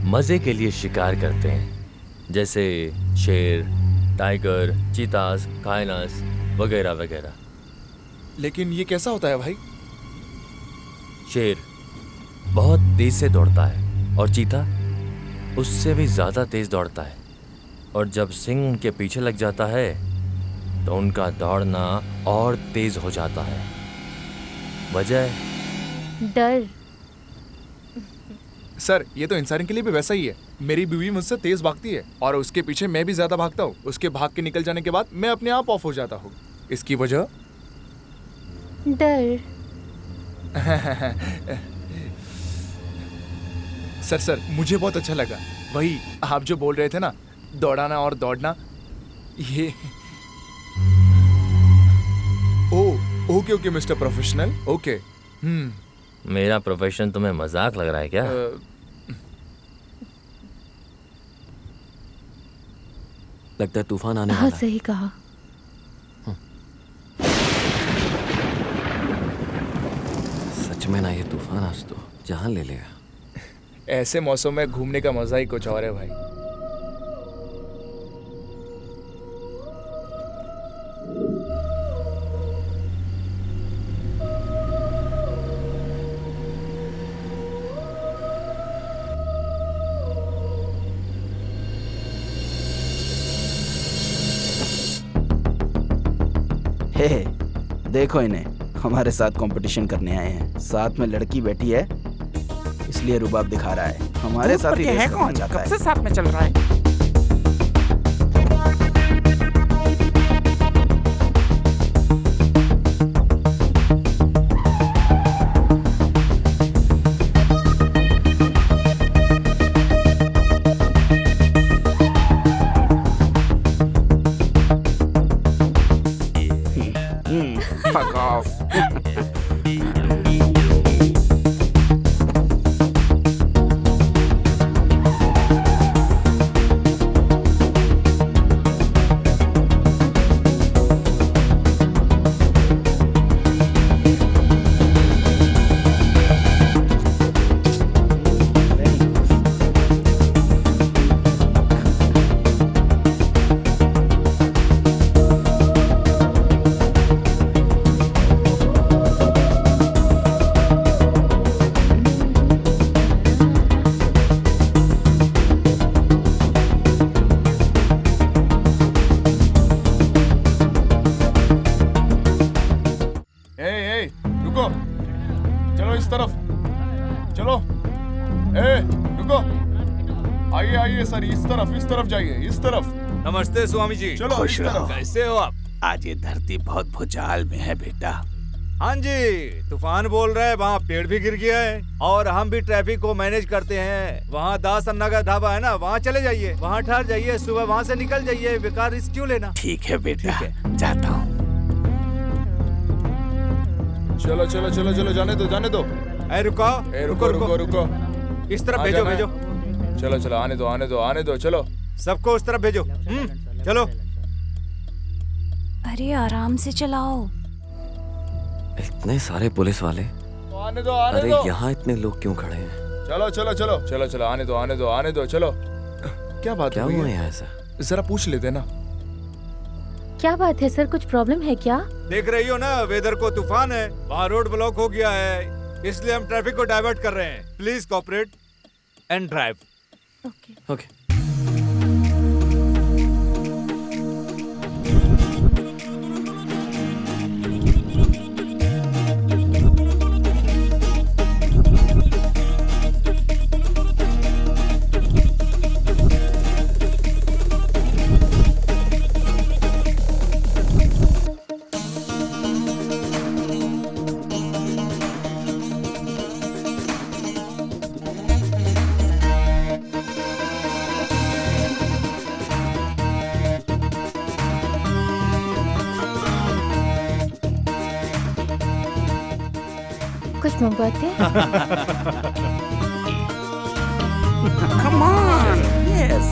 मजे के लिए शिकार करते हैं, जैसे शेर, टाइगर, चीतास, कायनास वगैरह वगैरह।
लेकिन ये कैसा होता है भाई?
शेर बहुत तेज से दौड़ता है और चीता उससे भी ज्यादा तेज दौड़ता है, और जब सिंह उनके पीछे लग जाता है तो उनका दौड़ना और तेज हो जाता है। वजह
डर।
सर ये तो इंसान के लिए भी वैसा ही है। मेरी बीवी मुझसे तेज भागती है और उसके पीछे मैं भी ज्यादा भागता हूँ। उसके भाग के निकल जाने के बाद मैं अपने आप ऑफ हो जाता हूँ। इसकी वजह
डर।
सर मुझे बहुत अच्छा लगा। वही आप जो बोल रहे थे ना, दौड़ाना और दौड़ना, ये ओके मिस्टर प्रोफेशनल, ओके।
मेरा प्रोफेशन तुम्हें मजाक लग रहा है क्या?
लगता है तूफान आने
हाँ
वाला है।
सही कहा।
सच में ना, ये तूफान आज तो जान ले लेगा।
ऐसे मौसम में घूमने का मजा ही कुछ और है भाई।
हे देखो इन्हें, हमारे साथ कंपटीशन करने आए हैं। साथ में लड़की बैठी है इसलिए रुबाब दिखा रहा है। हमारे साथ ही रेस करना चाहता है।
कब से साथ में चल रहा है?
Fuck off.
रुको, चलो इस तरफ, चलो। रुको, आइए सर, इस तरफ जाइए, इस तरफ।
नमस्ते स्वामी जी।
चलो
खुश
इस तरफ।
रहो।
कैसे हो आप?
आज ये धरती बहुत भूचाल में है बेटा।
हाँ जी, तूफान बोल रहा है, वहाँ पेड़ भी गिर गया है और हम भी ट्रैफिक को मैनेज करते हैं। वहाँ दास अन्ना का ढाबा है ना, वहाँ चले जाइए, वहाँ ठहर जाइए, सुबह वहाँ से निकल जाइए, बेकार रिस्क क्यों लेना।
ठीक है बेटा,
ठीक है।
जाता हूँ।
चलो जाने दो।
रुको। इस तरफ
हाँ,
भेजो
जाना है।
भेजो।
चलो आने दो, चलो।
सबको उस तरफ भेजो। चलो।
अरे आराम से चलाओ।
इतने सारे पुलिस वाले,
आने दो।
अरे यहाँ इतने लोग क्यों खड़े हैं?
चलो आने दो, चलो। क्या बात
क्या
हुई
हुआ
है?
यहाँ ऐसा?
जरा पूछ लेते ना।
क्या बात है सर, कुछ प्रॉब्लम है क्या?
देख रही हो ना, वेदर को तूफान है, वहाँ रोड ब्लॉक हो गया है, इसलिए हम ट्रैफिक को डाइवर्ट कर रहे हैं। Please cooperate and drive.
Okay.
कुछ मंगवाते हैं?
Come on.
Yes.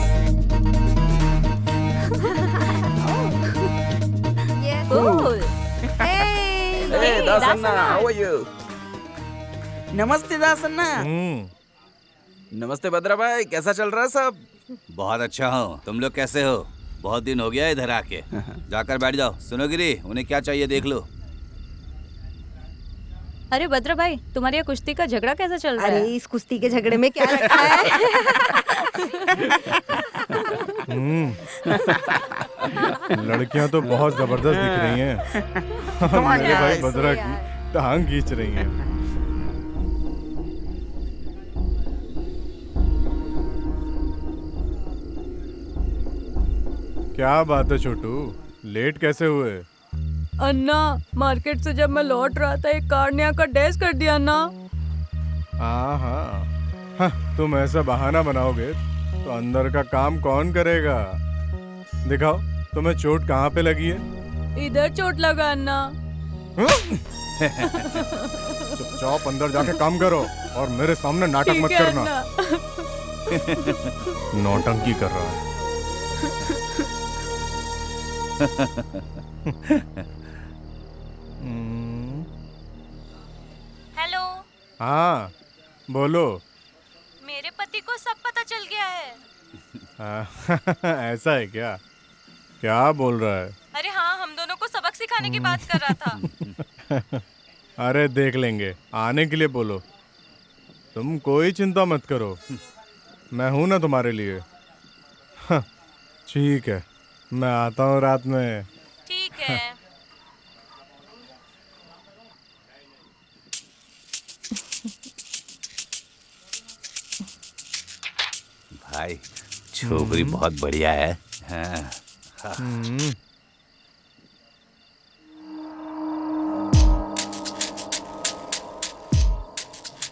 Yes.
Cool.
Hey, दासन्ना, how are you? नमस्ते दासन्ना। नमस्ते भद्रा भाई, कैसा चल रहा है सब?
बहुत अच्छा हूँ, तुम लोग कैसे हो? बहुत दिन हो गया इधर आके। जाकर बैठ जाओ। सुनो गिरी, उन्हें क्या चाहिए देख लो।
अरे भद्र भाई, तुम्हारे यहाँ कुश्ती का झगड़ा कैसा चल रहा
अरे
है?
इस कुश्ती के झगड़े में क्या रखा है?
लड़कियां तो बहुत जबरदस्त दिख रही हैं। मेरे भाई भद्रा की टांग खींच रही हैं। क्या बात है छोटू, लेट कैसे हुए?
अन्ना, मार्केट से जब मैं लौट रहा था एक कार ने आकर डैश कर दिया अन्ना।
हाँ, तुम ऐसा बहाना बनाओगे तो अंदर का काम कौन करेगा? दिखाओ तुम्हें चोट कहाँ पे लगी है?
इधर चोट लगा अन्ना।
चुपचाप अंदर जाके काम करो और मेरे सामने नाटक मत
ठीक है
करना।
अन्ना।
नौटंकी कर रहा है।
हेलो,
हाँ बोलो।
मेरे पति को सब पता चल गया है।
ऐसा है क्या? क्या बोल रहा है?
अरे हाँ, हम दोनों को सबक सिखाने की बात कर रहा था।
अरे देख लेंगे, आने के लिए बोलो। तुम कोई चिंता मत करो, मैं हूं ना तुम्हारे लिए। ठीक है, मैं आता हूँ रात में।
ठीक है।
भाई छोकरी बहुत बढ़िया है। हाँ।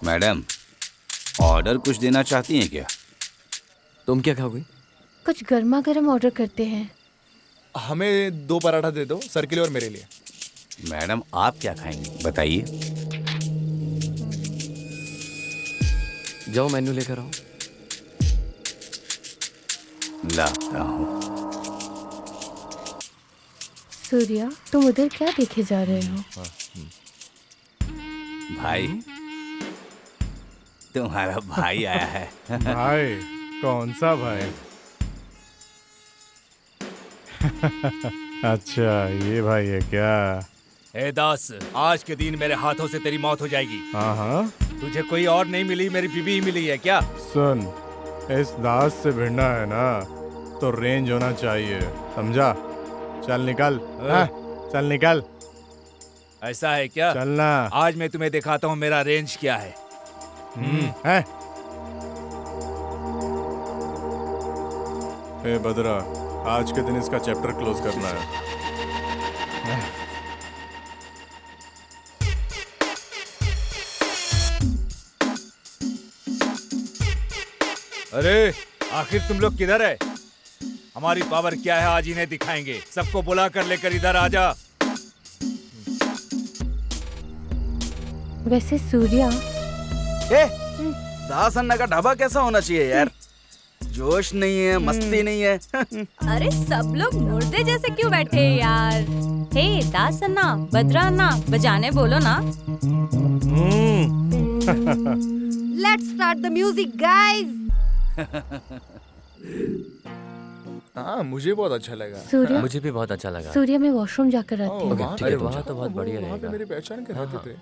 मैडम, ऑर्डर कुछ देना चाहती हैं क्या?
तुम क्या खाओगे?
कुछ गर्मा गर्म ऑर्डर करते हैं।
हमें 2 पराठा दे दो, सर के लिए और मेरे लिए।
मैडम आप क्या खाएंगी बताइए।
जाओ मेन्यू लेकर आओ।
लाता हूँ।
सूर्या, तुम उधर क्या देखे जा रहे हो?
भाई, तुम्हारा भाई आया है।
भाई? कौन सा भाई? अच्छा, ये भाई है क्या?
ए दास, आज के दिन मेरे हाथों से तेरी मौत हो जाएगी।
हाँ,
तुझे कोई और नहीं मिली, मेरी बीवी ही मिली है क्या?
सुन, इस दास से भिड़ना है ना तो रेंज होना चाहिए, समझा? चल निकल। हाँ, चल निकल।
ऐसा है क्या?
चलना।
आज मैं तुम्हें दिखाता हूँ मेरा रेंज क्या है।
है? ए बद्रा, आज के दिन इसका चैप्टर क्लोज करना है।
अरे आखिर तुम लोग किधर है? हमारी पावर क्या है आज इन्हें दिखाएंगे। सबको बुला कर लेकर इधर आ जा।
वैसे सूर्या,
दास अन्ना का ढाबा कैसा होना चाहिए यार? जोश नहीं है, मस्ती नहीं है।
अरे सब लोग मुर्दे जैसे क्यों बैठे हैं यार? हे दास अन्ना, बद्रा अन्ना, बजाने बोलो ना।
Let's start the music guys.
हाँ, मुझे बहुत अच्छा लगा।
सूर्या,
मुझे भी बहुत अच्छा लगा।
सूर्या मैं वॉशरूम जाकर आती हूँ।
वहाँ
ठीक है,
पे-
तुम
वहाँ तो बहुत बढ़िया
वहाँ पे
रहेगा।
मेरी पहचान के रहते थे।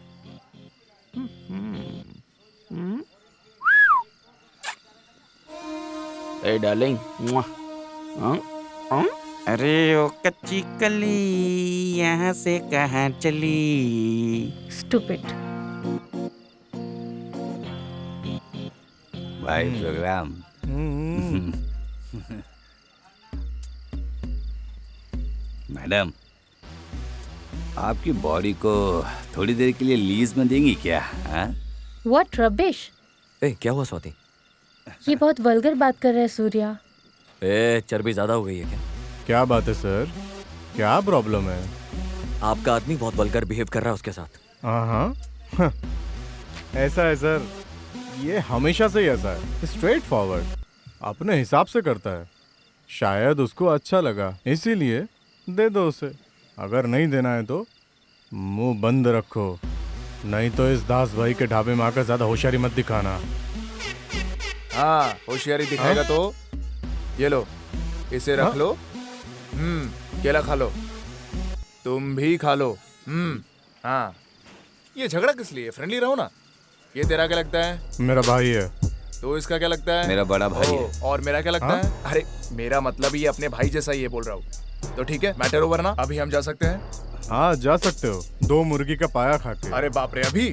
ए डार्लिंग, अरे ओ कच्ची कली यहाँ से कहाँ चली?
स्टूपिड।
भाई प्रोग्राम। मैडम, आपकी बॉडी को थोड़ी देर के लिए लीज में देंगी क्या? हाँ?
What rubbish.
ए, क्या हुआ स्वाति?
ये बहुत वल्गर बात कर रहा है सूर्या।
ए, चर्बी ज्यादा हो गई है क्या?
क्या बात है सर, क्या प्रॉब्लम है?
आपका आदमी बहुत वल्गर बिहेव कर रहा है उसके साथ।
हाँ, ऐसा है सर, ये हमेशा से ही ऐसा है, स्ट्रेट फॉरवर्ड, अपने हिसाब से करता है। शायद उसको अच्छा लगा इसीलिए दे दो उसे। अगर नहीं देना है तो मुंह बंद रखो, नहीं तो इस दास भाई के ढाबे में आकर ज्यादा होशियारी मत दिखाना।
हाँ, होशियारी दिखाएगा तो ये लो, इसे रख लो। केला खा लो, तुम भी खा लो। हाँ, ये झगड़ा किस लिए? फ्रेंडली रहो ना। ये तेरा क्या लगता है?
मेरा भाई है।
तो इसका क्या लगता है?
मेरा बड़ा भाई है।
और मेरा क्या लगता है? अरे मेरा मतलब ये अपने भाई जैसा ही है बोल रहा हूँ। तो ठीक है, मैटर ओवर ना, अभी हम जा सकते हैं।
हाँ जा सकते हो, 2 मुर्गी का पाया खा के।
अरे बाप रे, अभी?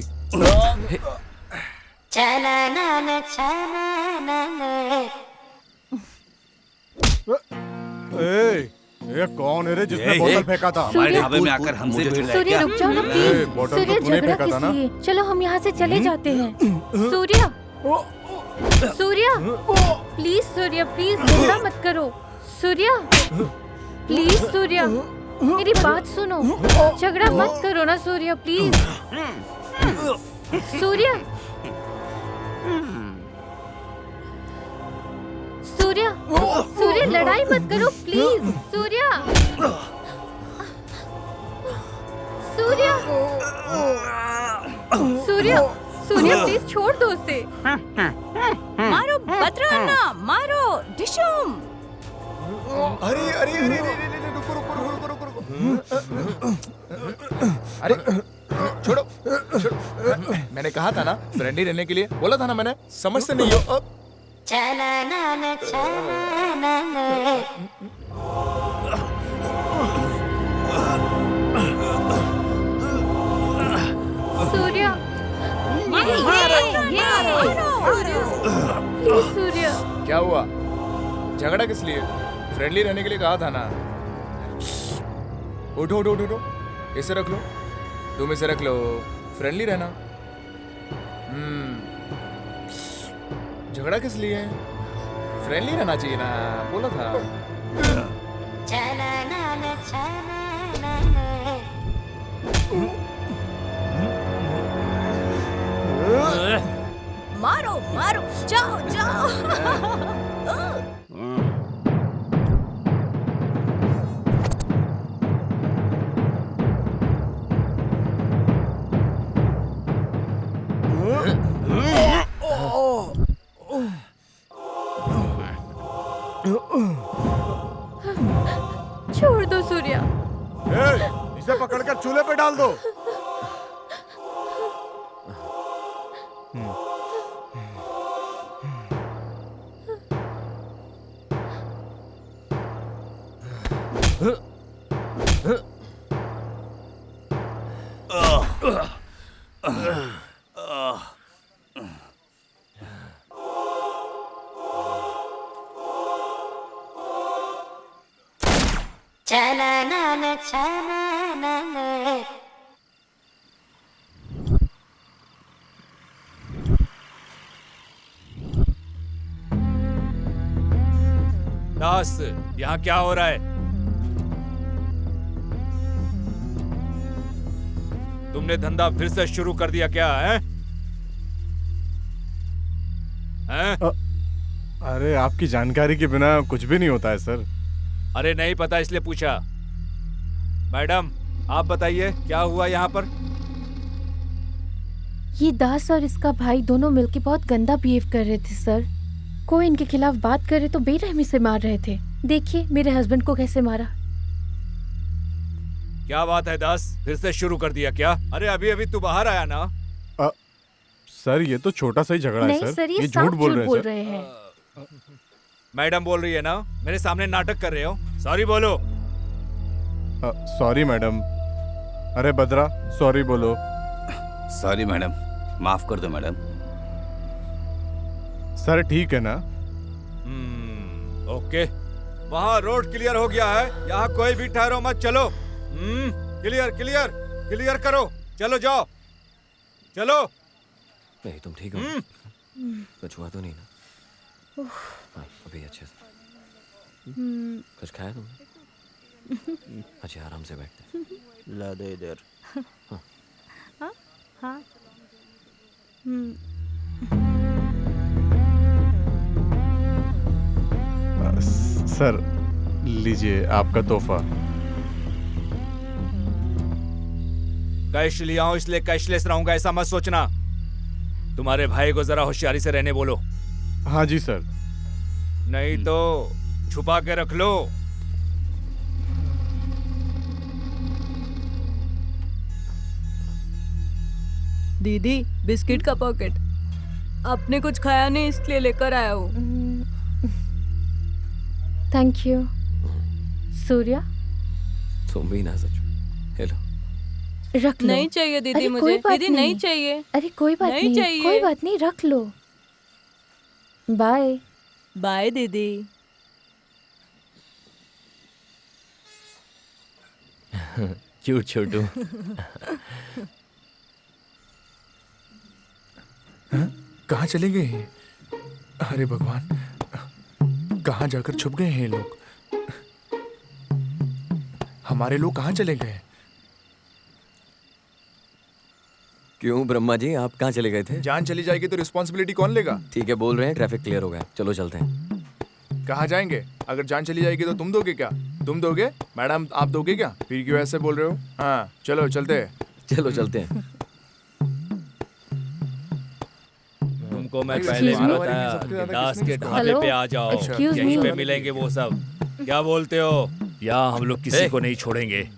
ए, ये कौन है रे जिसने
ए,
बोतल
ए,
फेंका था?
हमारे
सूर्य,
ढाबे में आकर हमसे भिड़ रहा है
सूर्य
क्या?
रुक जाओ ना
ए,
प्लीज।
बोतल
सूर्य
तो तूने
झगड़ा
फेंका था
किस
ना?
लिए? चलो हम यहाँ से चले जाते हैं। सूर्य सूर्य प्लीज सूर्य प्लीज झगड़ा मत करो। सूर्य प्लीज सूर्य मेरी बात सुनो, झगड़ा मत करो ना सूर्य प्लीज। सूर्य सूर्य सूर्य लड़ाई मत करो please. Surya Surya Surya Surya please छोड़ दो उसे।
मारो बतराना, मारो डिशुम।
अरे अरे अरे अरे अरे, अरे, रुको रुको रुको रुको रुको अरे छोड़ो छोड़ो, मैंने कहा था ना फ्रेंडली रहने के लिए, बोला था ना मैंने, समझते नहीं हो।
सूर्य प्लीज सूर्य।
क्या हुआ? झगड़ा किस लिए? फ्रेंडली रहने के लिए कहा था ना। उठो उठो उठो उठो, इसे रख लो, तुम इसे रख लो, फ्रेंडली रहना। झगड़ा किस लिए? फ्रेंडली रहना चाहिए ना, बोला था।
मारो मारो, जाओ जाओ।
छोड़ दो सूर्य।
ए, इसे पकड़कर चूल्हे पे डाल दो।
दास, यहाँ क्या हो रहा है? तुमने धंधा फिर से शुरू कर दिया क्या है? हैं?
अरे आपकी जानकारी के बिना कुछ भी नहीं होता है सर।
अरे नहीं पता इसलिए पूछा। मैडम आप बताइए क्या हुआ यहाँ पर?
ये दास और इसका भाई दोनों मिलके बहुत गंदा बिहेव कर रहे थे सर। कोई इनके खिलाफ बात करे तो बेरहमी से मार रहे थे। देखिए मेरे हस्बैंड को कैसे मारा।
क्या बात है दास, फिर से शुरू कर दिया क्या? अरे अभी अभी तू बाहर आया ना।
सर ये तो छोटा सा ही झगड़ा है
नहीं सर, ये
झूठ बोल
रहे हैं।
मैडम बोल रही है ना, मेरे सामने नाटक कर रहे हो। सॉरी बोलो।
Sorry madam. अरे बद्रा सॉरी बोलो।
सॉरी मैडम, माफ कर दो मैडम।
सर ठीक है ना?
ओके, वहाँ रोड क्लियर हो गया है, यहाँ कोई भी ठहरो मत, चलो। क्लियर क्लियर क्लियर करो, चलो जाओ, चलो।
नहीं तुम ठीक हो? कुछ हुआ तो नहीं ना? हाँ, अभी अच्छे से। कुछ खाया तुमने? अच्छा आराम से बैठते।
ला दे इधर।
हाँ।
सर लीजिए आपका तोहफा।
कैश लिया हूं इसलिए कैशलेस रहूंगा ऐसा मत सोचना। तुम्हारे भाई को जरा होशियारी से रहने बोलो।
हाँ जी सर।
नहीं तो छुपा के रख लो।
दीदी बिस्किट का पॉकेट, आपने कुछ खाया नहीं इसलिए लेकर आया हूँ।
Thank you. सूर्या
तुम भी ना सच। हेलो।
रख लो।
नहीं चाहिए दीदी
अरे
मुझे।
कोई बात
दीदी नहीं चाहिए।
अरे कोई बात
नहीं
नहीं,
चाहिए।
कोई बात नहीं, रख लो। बाय।
बाय दीदी।
क्यूट छोटू।
कहाँ चले गए हैं? अरे भगवान, कहाँ जाकर छुप गए हैं ये लोग? हमारे लोग कहाँ चले गए?
क्यों ब्रह्मा जी, आप कहाँ चले गए थे?
जान चली जाएगी तो रिस्पॉन्सिबिलिटी कौन लेगा?
ठीक है, बोल रहे हैं ट्रैफिक क्लियर हो गया, चलो चलते हैं।
कहाँ जाएंगे? अगर जान चली जाएगी तो तुम दोगे क्या? तुम दोगे? मैडम आप दोगे क्या? फिर क्यों ऐसे बोल रहे हो? हाँ चलो चलते हैं।
चलो चलते हैं।
तुमको मैं
अरे,
पहले भी
excuse me?
बताया
सबसे
कि
ज्यादा
दास
किसने
के
किसको-
ढाबे
Hello?
पे आ जाओ,
Excuse
यहीं
me?
पे मिलेंगे वो सब। क्या बोलते हो? यहाँ हम लोग किसी को नहीं छोड़ेंगे।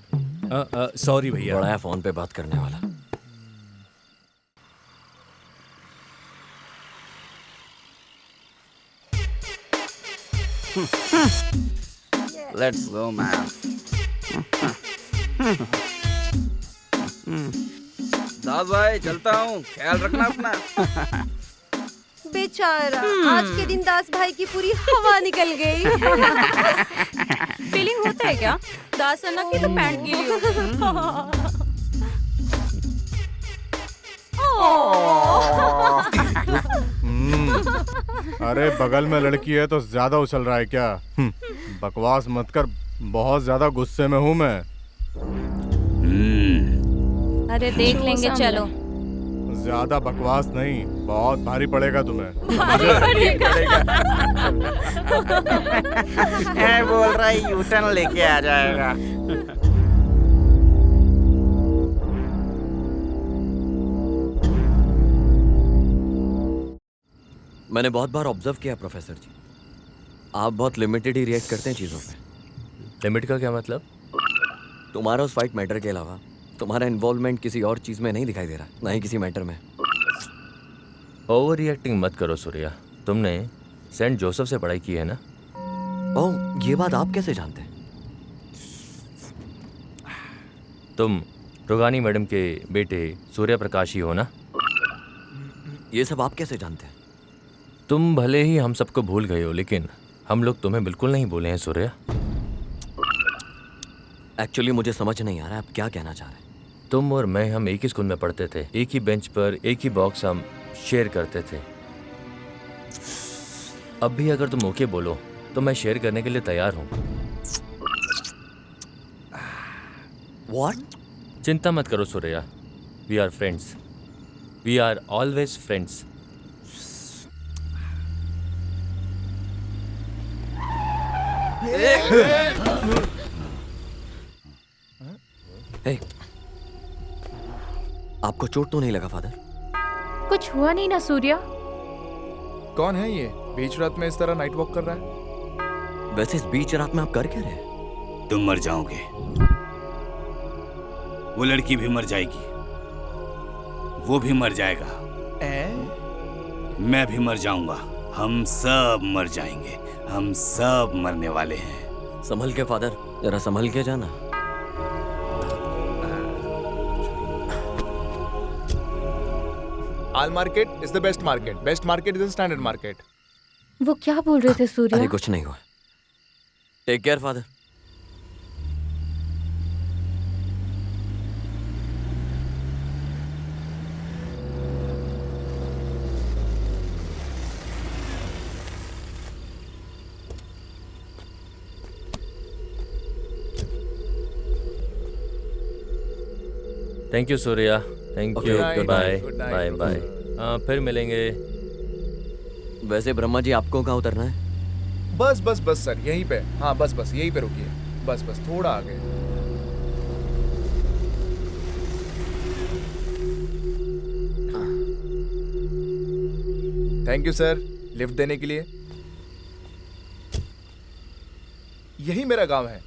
सॉरी भैया।
बड़ा है फोन पे बात करने वाला।
Let's go man. दास भाई चलता हूँ, ख्याल रखना अपना।
बेचारा आज के दिन दास भाई की पूरी हवा निकल गई।
फीलिंग होता है क्या? दास अन्ना की तो पैंट गीली हो गई।
अरे बगल में लड़की है तो ज्यादा उछल रहा है क्या? बकवास मत कर, बहुत ज्यादा गुस्से में हूँ मैं।
अरे देख लेंगे, चलो।
ज्यादा बकवास नहीं, बहुत भारी पड़ेगा तुम्हें।
बोल रहा है यूटर्न लेके आ जाएगा।
मैंने बहुत बार ऑब्जर्व किया प्रोफेसर जी, आप बहुत लिमिटेड ही रिएक्ट करते हैं चीज़ों पे।
लिमिट का क्या मतलब?
तुम्हारा उस फाइट मैटर के अलावा तुम्हारा इन्वॉल्वमेंट किसी और चीज़ में नहीं दिखाई दे रहा, ना ही किसी मैटर में।
ओवर रिएक्टिंग मत करो सूर्या। तुमने सेंट जोसेफ से पढ़ाई की है ना?
ओह, ये बात आप कैसे जानते हैं?
तुम रोगानी मैडम के बेटे सूर्य प्रकाश ही हो ना?
ये सब आप कैसे जानते हैं?
तुम भले ही हम सबको भूल गए हो, लेकिन हम लोग तुम्हें बिल्कुल नहीं भूले हैं सूर्या।
एक्चुअली मुझे समझ नहीं आ रहा है आप क्या कहना चाह रहे हैं।
तुम और मैं, हम एक ही स्कूल में पढ़ते थे, एक ही बेंच पर एक ही बॉक्स हम शेयर करते थे। अब भी अगर तुम ओके बोलो तो मैं शेयर करने के लिए तैयार हूँ।
What?
चिंता मत करो Surya, we are friends, we are always friends.
Hey, आपको चोट तो नहीं लगा फादर?
कुछ हुआ नहीं ना सूर्या?
कौन है ये बीच रात में इस तरह नाइट वॉक कर रहा है?
वैसे इस बीच रात में आप कर क्या रहे हैं?
तुम मर जाओगे, वो लड़की भी मर जाएगी, वो भी मर जाएगा, मैं भी मर जाऊंगा, हम सब मर जाएंगे, हम सब मरने वाले हैं।
संभल के फादर, जरा संभल के जाना।
All market is the best market, best market is the standard market.
वो क्या बोल रहे थे सूर्या?
अरे कुछ नहीं हुआ। Take care father.
Thank you Surya, thank
Okay,
you,
good night,
bye
good night.
Bye bye. हाँ, फिर मिलेंगे।
वैसे ब्रह्मा जी आपको कहाँ उतरना है?
बस बस बस सर, यहीं पे। हाँ बस बस यहीं पे रुकिए, बस बस थोड़ा आगे। थैंक यू सर लिफ्ट देने के लिए। यही मेरा गांव है,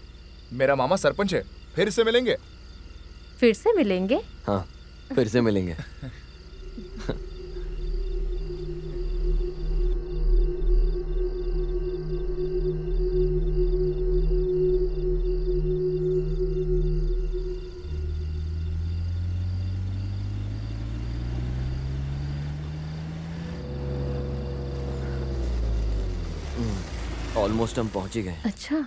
मेरा मामा सरपंच है। फिर से मिलेंगे।
फिर से मिलेंगे?
हाँ, फिर से मिलेंगे। ऑलमोस्ट हम पहुंच ही गए।
अच्छा।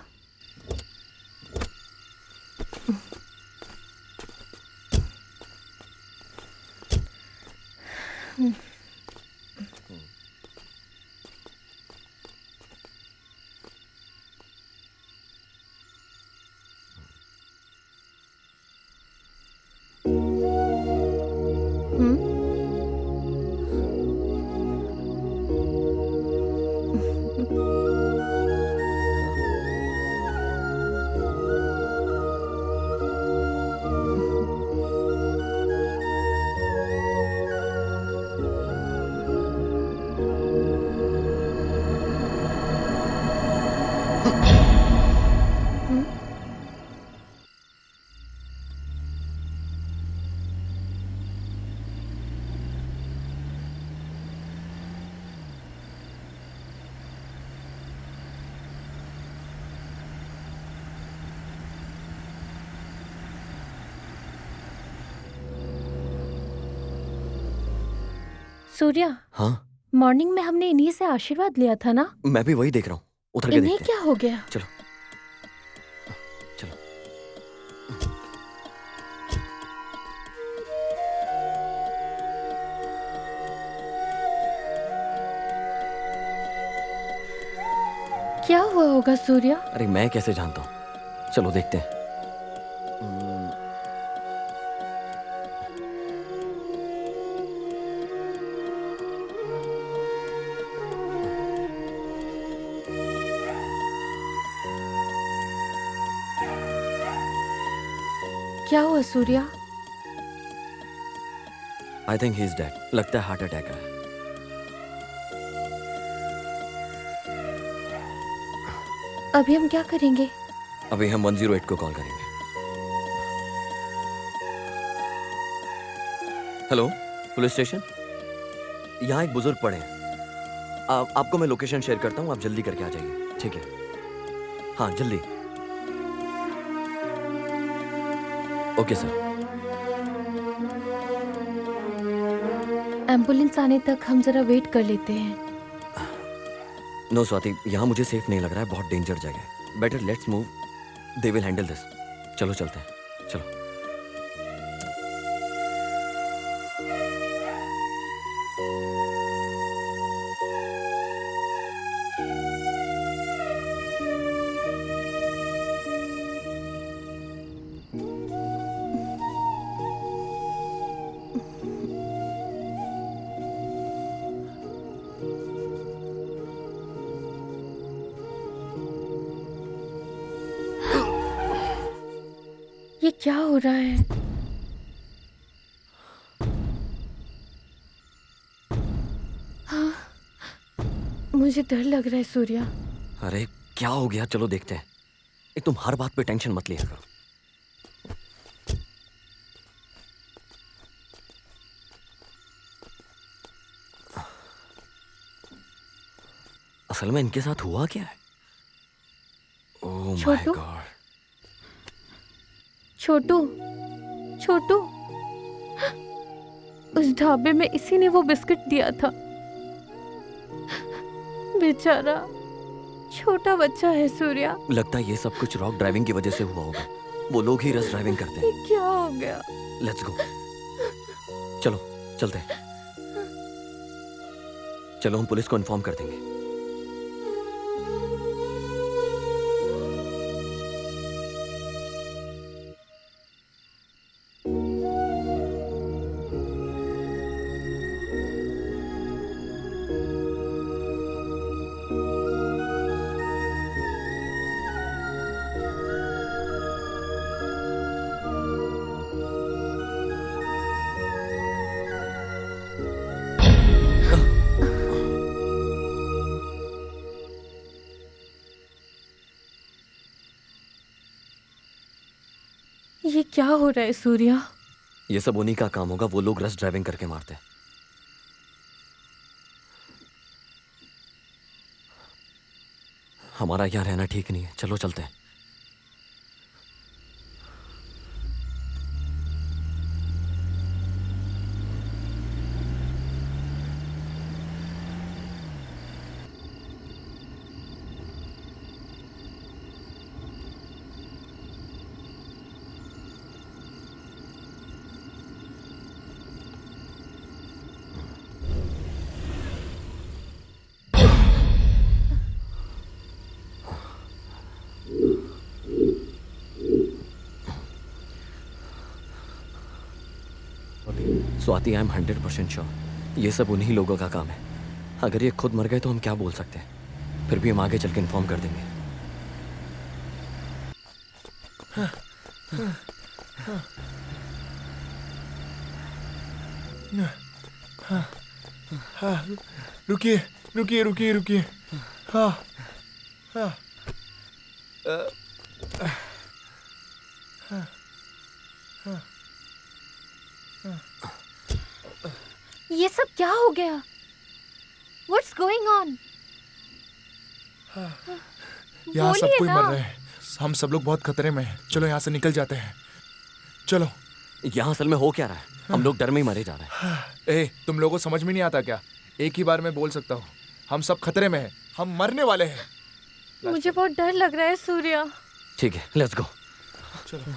सूर्या,
हाँ,
मॉर्निंग में हमने इन्हीं से आशीर्वाद लिया था ना?
मैं भी वही देख रहा हूँ, उतर के
इन्हें
देखते हैं।
क्या हो गया?
चलो चलो।
क्या हुआ होगा सूर्या?
अरे मैं कैसे जानता हूँ, चलो देखते हैं।
क्या हुआ Surya?
I think he is dead. लगता है हार्ट अटैक है।
अभी हम क्या करेंगे?
अभी हम 108 को कॉल करेंगे। Hello, police station. यहाँ एक बुजुर्ग पड़े हैं। आपको मैं लोकेशन शेयर करता हूँ, आप जल्दी करके आ जाइए, ठीक है? हाँ, जल्दी। Okay sir.
एम्बुलेंस आने तक हम जरा वेट कर लेते हैं।
नो स्वाति, यहाँ मुझे सेफ नहीं लग रहा है, बहुत डेंजर जगह है। Better let's move, they will handle this. चलो चलते हैं, चलो।
ये क्या हो रहा है? हाँ, मुझे डर लग रहा है सूर्या।
अरे क्या हो गया, चलो देखते हैं। तुम हर बात पे टेंशन मत लिया करो। असल में इनके साथ हुआ क्या है? Oh my
Chhotu?
गॉड।
छोटू, छोटू, उस ढाबे में इसी ने वो बिस्किट दिया था। बेचारा छोटा बच्चा है सूर्या।
लगता है ये सब कुछ रॉक ड्राइविंग की वजह से हुआ होगा। वो लोग ही रश ड्राइविंग करते
ये
हैं।
क्या हो गया?
लेट्स गो, चलो चलते हैं। चलो हम पुलिस को इन्फॉर्म कर देंगे।
ये क्या हो रहा है सूर्या?
ये सब उन्हीं का काम होगा, वो लोग रश ड्राइविंग करके मारते हैं। हमारा यहाँ रहना ठीक नहीं है, चलो चलते हैं। स्वाति, आई एम 100% श्योर ये सब उन्हीं लोगों का काम है। अगर ये खुद मर गए तो हम क्या बोल सकते हैं? फिर भी हम आगे चल के इन्फॉर्म कर देंगे।
रुकिए रुकिए रुकिए रुकिए। हाँ हाँ
ये सब क्या हो गया? What's going on?
यहाँ सब
बोलिए
कोई
ना।
मर रहे हैं। हम सब लोग बहुत खतरे में हैं। चलो यहाँ से निकल जाते हैं। चलो।
यहाँ असल में हो क्या रहा है? हम लोग डर में ही मरे जा रहे हैं।
ए, तुम लोगों को समझ में नहीं आता क्या? एक ही बार मैं बोल सकता हूँ, हम सब खतरे में हैं। हम मरने वाले हैं।
मुझे बहुत डर लग रहा है सूर्या।
ठीक है, लेट्स गो।
चलो।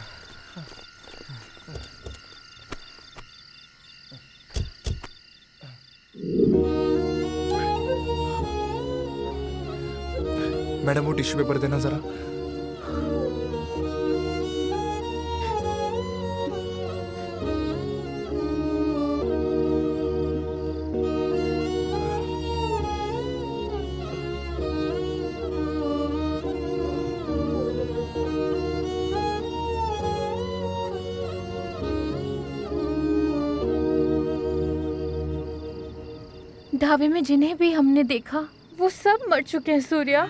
मैडम वो टिश्यू पेपर देना जरा।
ढाबे में जिन्हें भी हमने देखा वो सब मर चुके हैं सूर्या।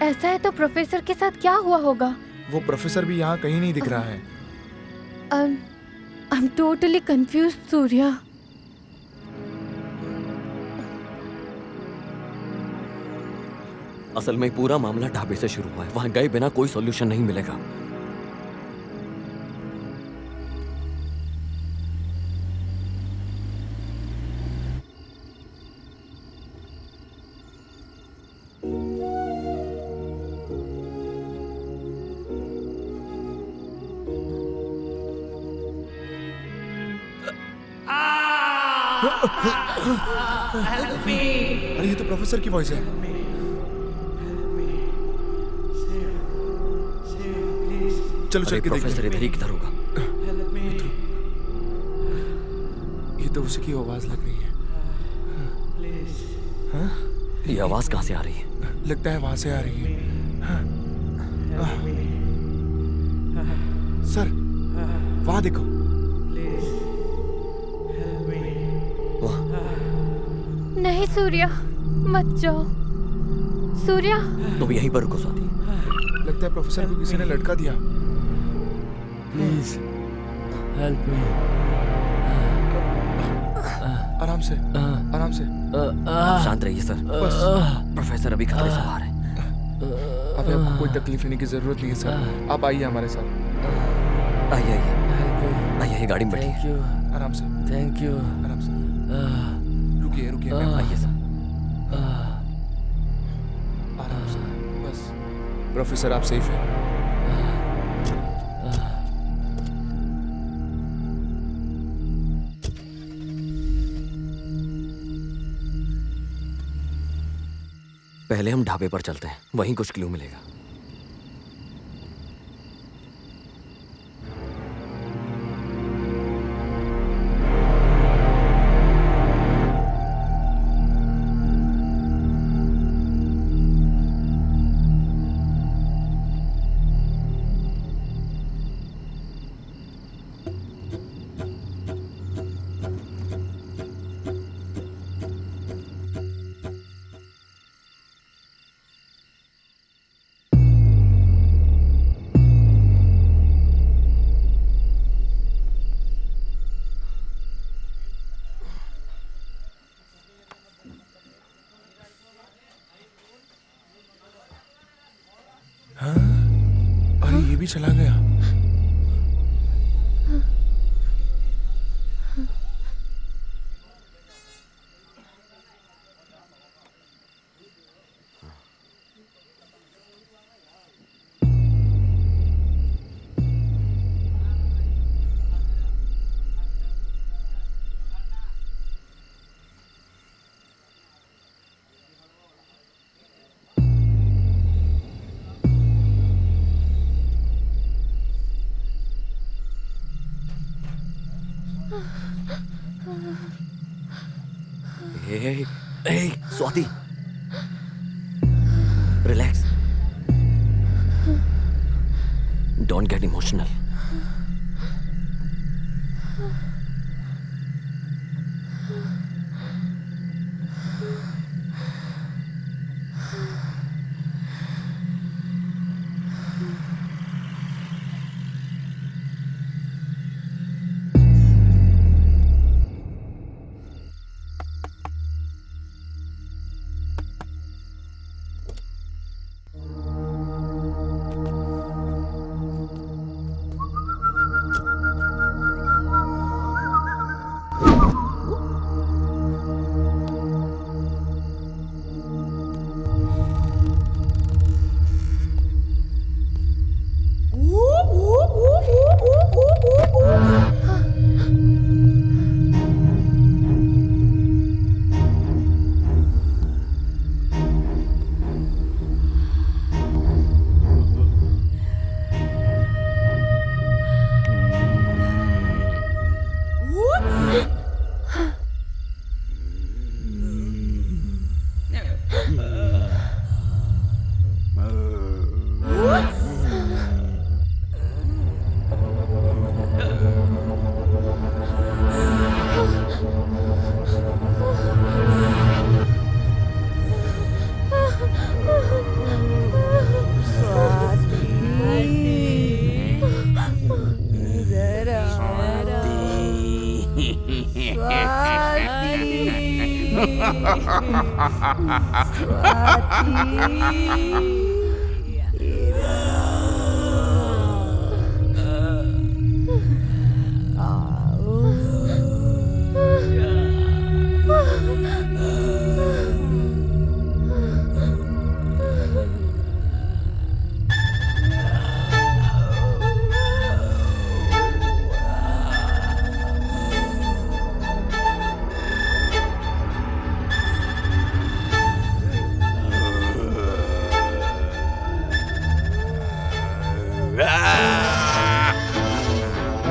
ऐसा है तो प्रोफेसर के साथ क्या हुआ होगा?
वो प्रोफेसर भी यहाँ कहीं नहीं दिख रहा है।
I'm totally confused Surya.
असल में पूरा मामला ढाबे से शुरू हुआ है। वहां गए बिना कोई सॉल्यूशन नहीं मिलेगा।
अरे ये तो प्रोफेसर की वॉइस है। चलो चल
अरे
के
प्रोफेसर इधर ही किधर होगा?
ये तो उसी की आवाज लग रही है। हाँ?
ये आवाज कहाँ से आ रही है?
लगता है वहां से आ रही है। हाँ? सर वहां देखो।
नहीं सूर्या, मत जाओ सूर्या।
तुम यहीं पर रुको स्वाति।
लगता है प्रोफेसर को किसी ने लटका दिया।
Please help me.
आराम से आराम से।
शांत रहिए सर।
बस
प्रोफेसर अभी खतरे से बाहर है।
अभी आपको कोई तकलीफ लेने की जरूरत नहीं है सर। आप आइए हमारे साथ।
आइए आइए आइए, गाड़ी में बैठिए।
आराम से।
Thank you.
आराम से। रुकिए रुकिए।
आइए सर।
आराम से। बस प्रोफेसर आप सेफ हैं।
पहले हम ढाबे पर चलते हैं, वहीं कुछ क्लू मिलेगा।
अरे ये भी चला गया।
Hey, hey, Swati. Relax. Don't get emotional.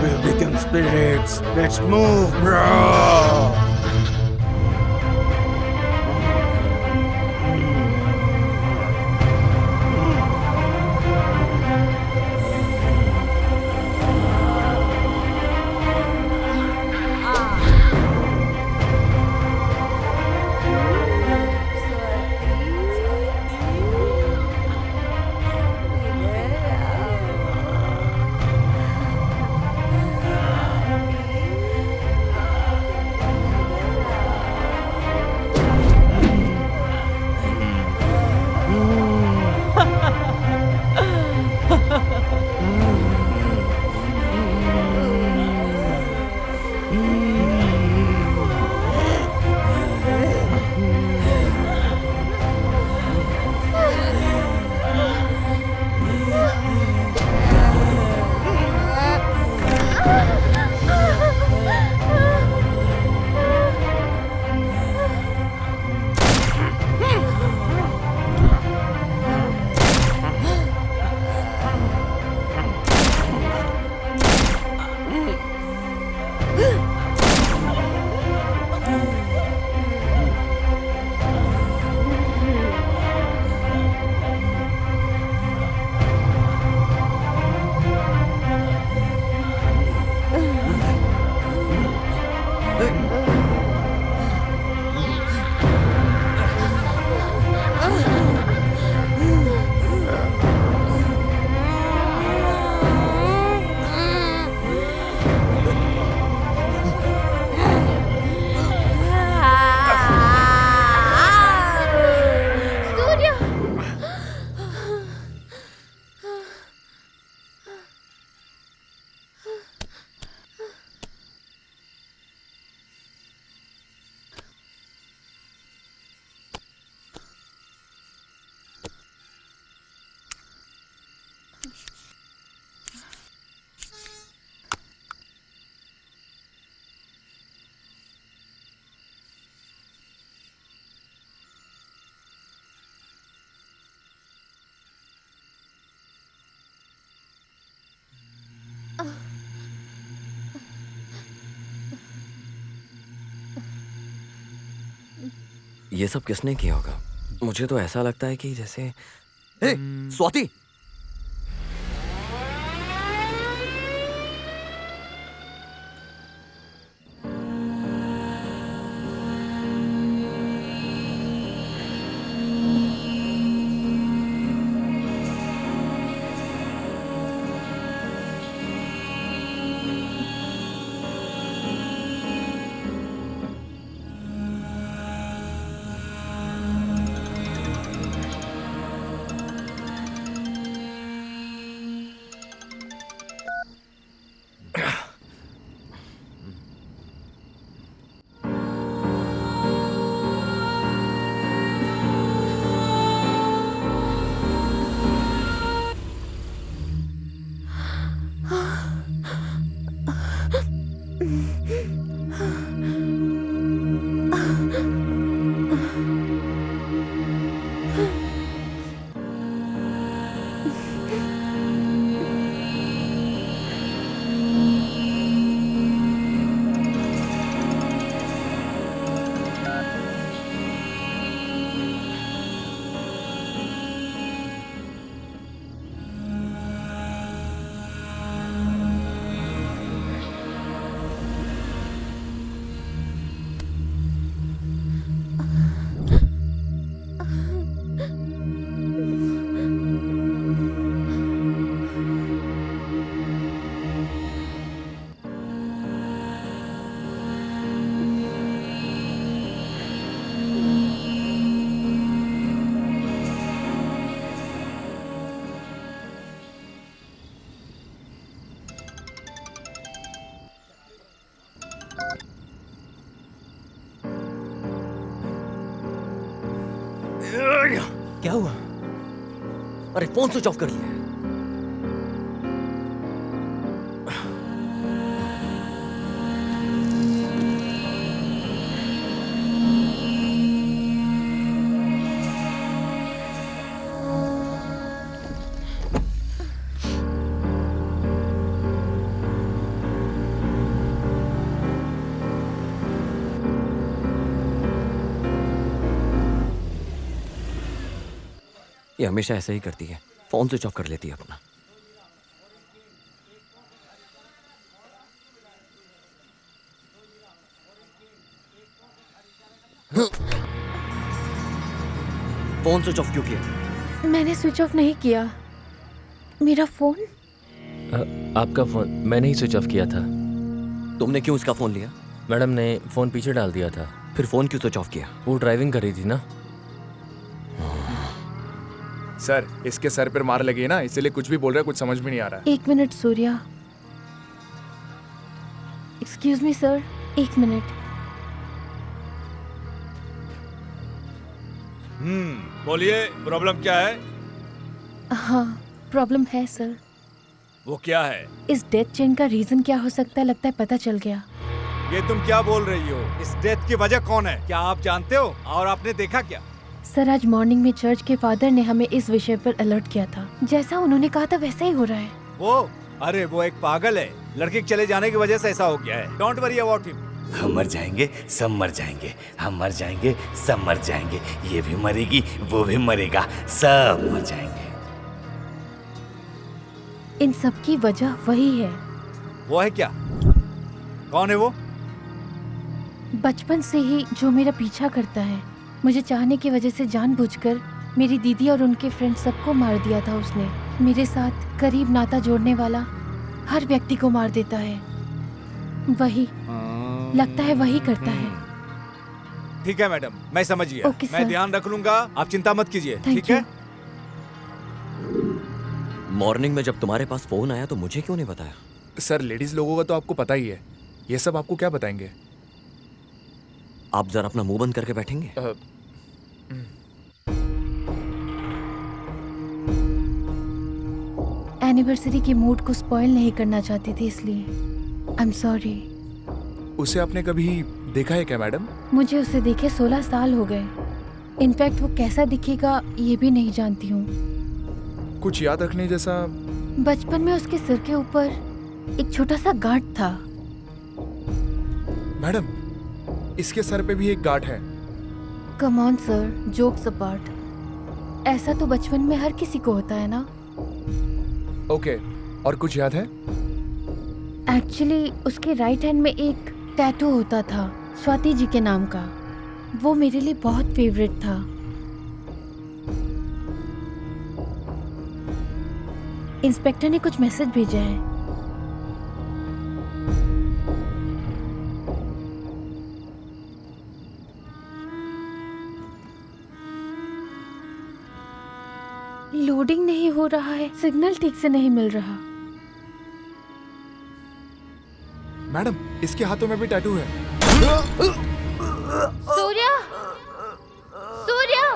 We become spirits. Let's move, bro.
ये सब किसने किया होगा? मुझे तो ऐसा लगता है कि जैसे हे, स्वाति। क्या हुआ? अरे फोन स्विच ऑफ कर लिया। ये हमेशा ऐसे ही करती है, फोन स्विच ऑफ कर लेती है अपना। फोन स्विच ऑफ क्यों किया?
मैंने स्विच ऑफ नहीं किया। मेरा फोन?
आपका फोन मैंने ही स्विच ऑफ किया था।
तुमने क्यों इसका फोन लिया?
मैडम ने फोन पीछे डाल दिया था।
फिर फोन क्यों स्विच ऑफ किया?
वो ड्राइविंग कर रही थी ना।
सर, इसके सर पर मार लगी है ना, इसलिए कुछ भी बोल रहा है, कुछ समझ में नहीं आ रहा है।
1 minute Surya. Excuse me sir, 1 minute.
बोलिए, प्रॉब्लम क्या है?
हाँ, प्रॉब्लम है सर।
वो क्या है?
इस डेथ चेन का रीजन क्या हो सकता है, लगता है पता चल गया।
ये तुम क्या बोल रही हो? इस डेथ की वजह कौन है? क्या आप जानते हो? और आपने देखा क्या?
सर, आज मॉर्निंग में चर्च के फादर ने हमें इस विषय पर अलर्ट किया था। जैसा उन्होंने कहा था वैसा ही हो रहा है।
वो? अरे वो एक पागल है। लड़के के चले जाने की वजह से ऐसा हो गया है। Don't worry about him.
हम मर जाएंगे, सब मर जाएंगे, हम मर जाएंगे, सब मर जाएंगे, ये भी मरेगी, वो भी मरेगा, सब मर जाएंगे।
इन सब की वजह वही है।
वो है क्या? कौन है वो?
बचपन से ही जो मेरा पीछा करता है, मुझे चाहने की वजह से जानबूझकर मेरी दीदी और उनके फ्रेंड सबको मार दिया था उसने। मेरे साथ करीब नाता जोड़ने वाला हर व्यक्ति को मार देता है। वही लगता है वही करता है।
ठीक है मैडम, मैं समझ गया।
ओके,
मैं
सर।
ध्यान रख लूंगा, आप चिंता मत कीजिए।
थैंक
ठीक
यू।
है।
मॉर्निंग में जब तुम्हारे पास फोन आया तो मुझे क्यों नहीं बताया?
सर, लेडीज लोगों का तो आपको पता ही है, ये सब आपको क्या बताएंगे?
आप जरा अपना मुंह बंद करके बैठेंगे?
एनिवर्सरी के मूड को स्पॉइल नहीं करना चाहती थी, इसलिए आई एम सॉरी।
उसे आपने कभी देखा है क्या मैडम?
मुझे उसे देखे 16 साल हो गए। इनफैक्ट वो कैसा दिखेगा ये भी नहीं जानती हूँ।
कुछ याद रखने जैसा?
बचपन में उसके सिर के ऊपर एक छोटा सा गांठ था।
मैडम, इसके सर पे भी एक गांठ है।
Come on sir, jokes apart, ऐसा तो बचपन में हर किसी को होता है ना।
ओके, और कुछ याद है?
एक्चुअली उसके राइट हैंड में एक टैटू होता था स्वाति जी के नाम का। वो मेरे लिए बहुत फेवरेट था। इंस्पेक्टर ने कुछ मैसेज भेजा है। लोडिंग नहीं हो रहा है, सिग्नल ठीक से नहीं मिल रहा।
मैडम, इसके हाथों में भी टैटू है।
सूर्या, सूर्या,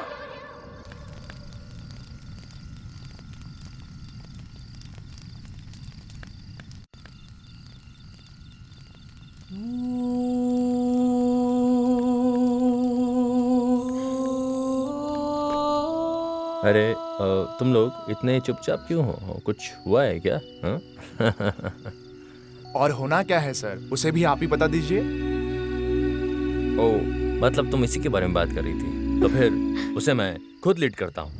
अरे तुम लोग इतने चुपचाप क्यों हो? कुछ हुआ है क्या? हाँ?
और होना क्या है सर, उसे भी आप ही बता दीजिए।
ओ, मतलब तुम इसी के बारे में बात कर रही थी, तो फिर उसे मैं खुद लीड करता हूँ।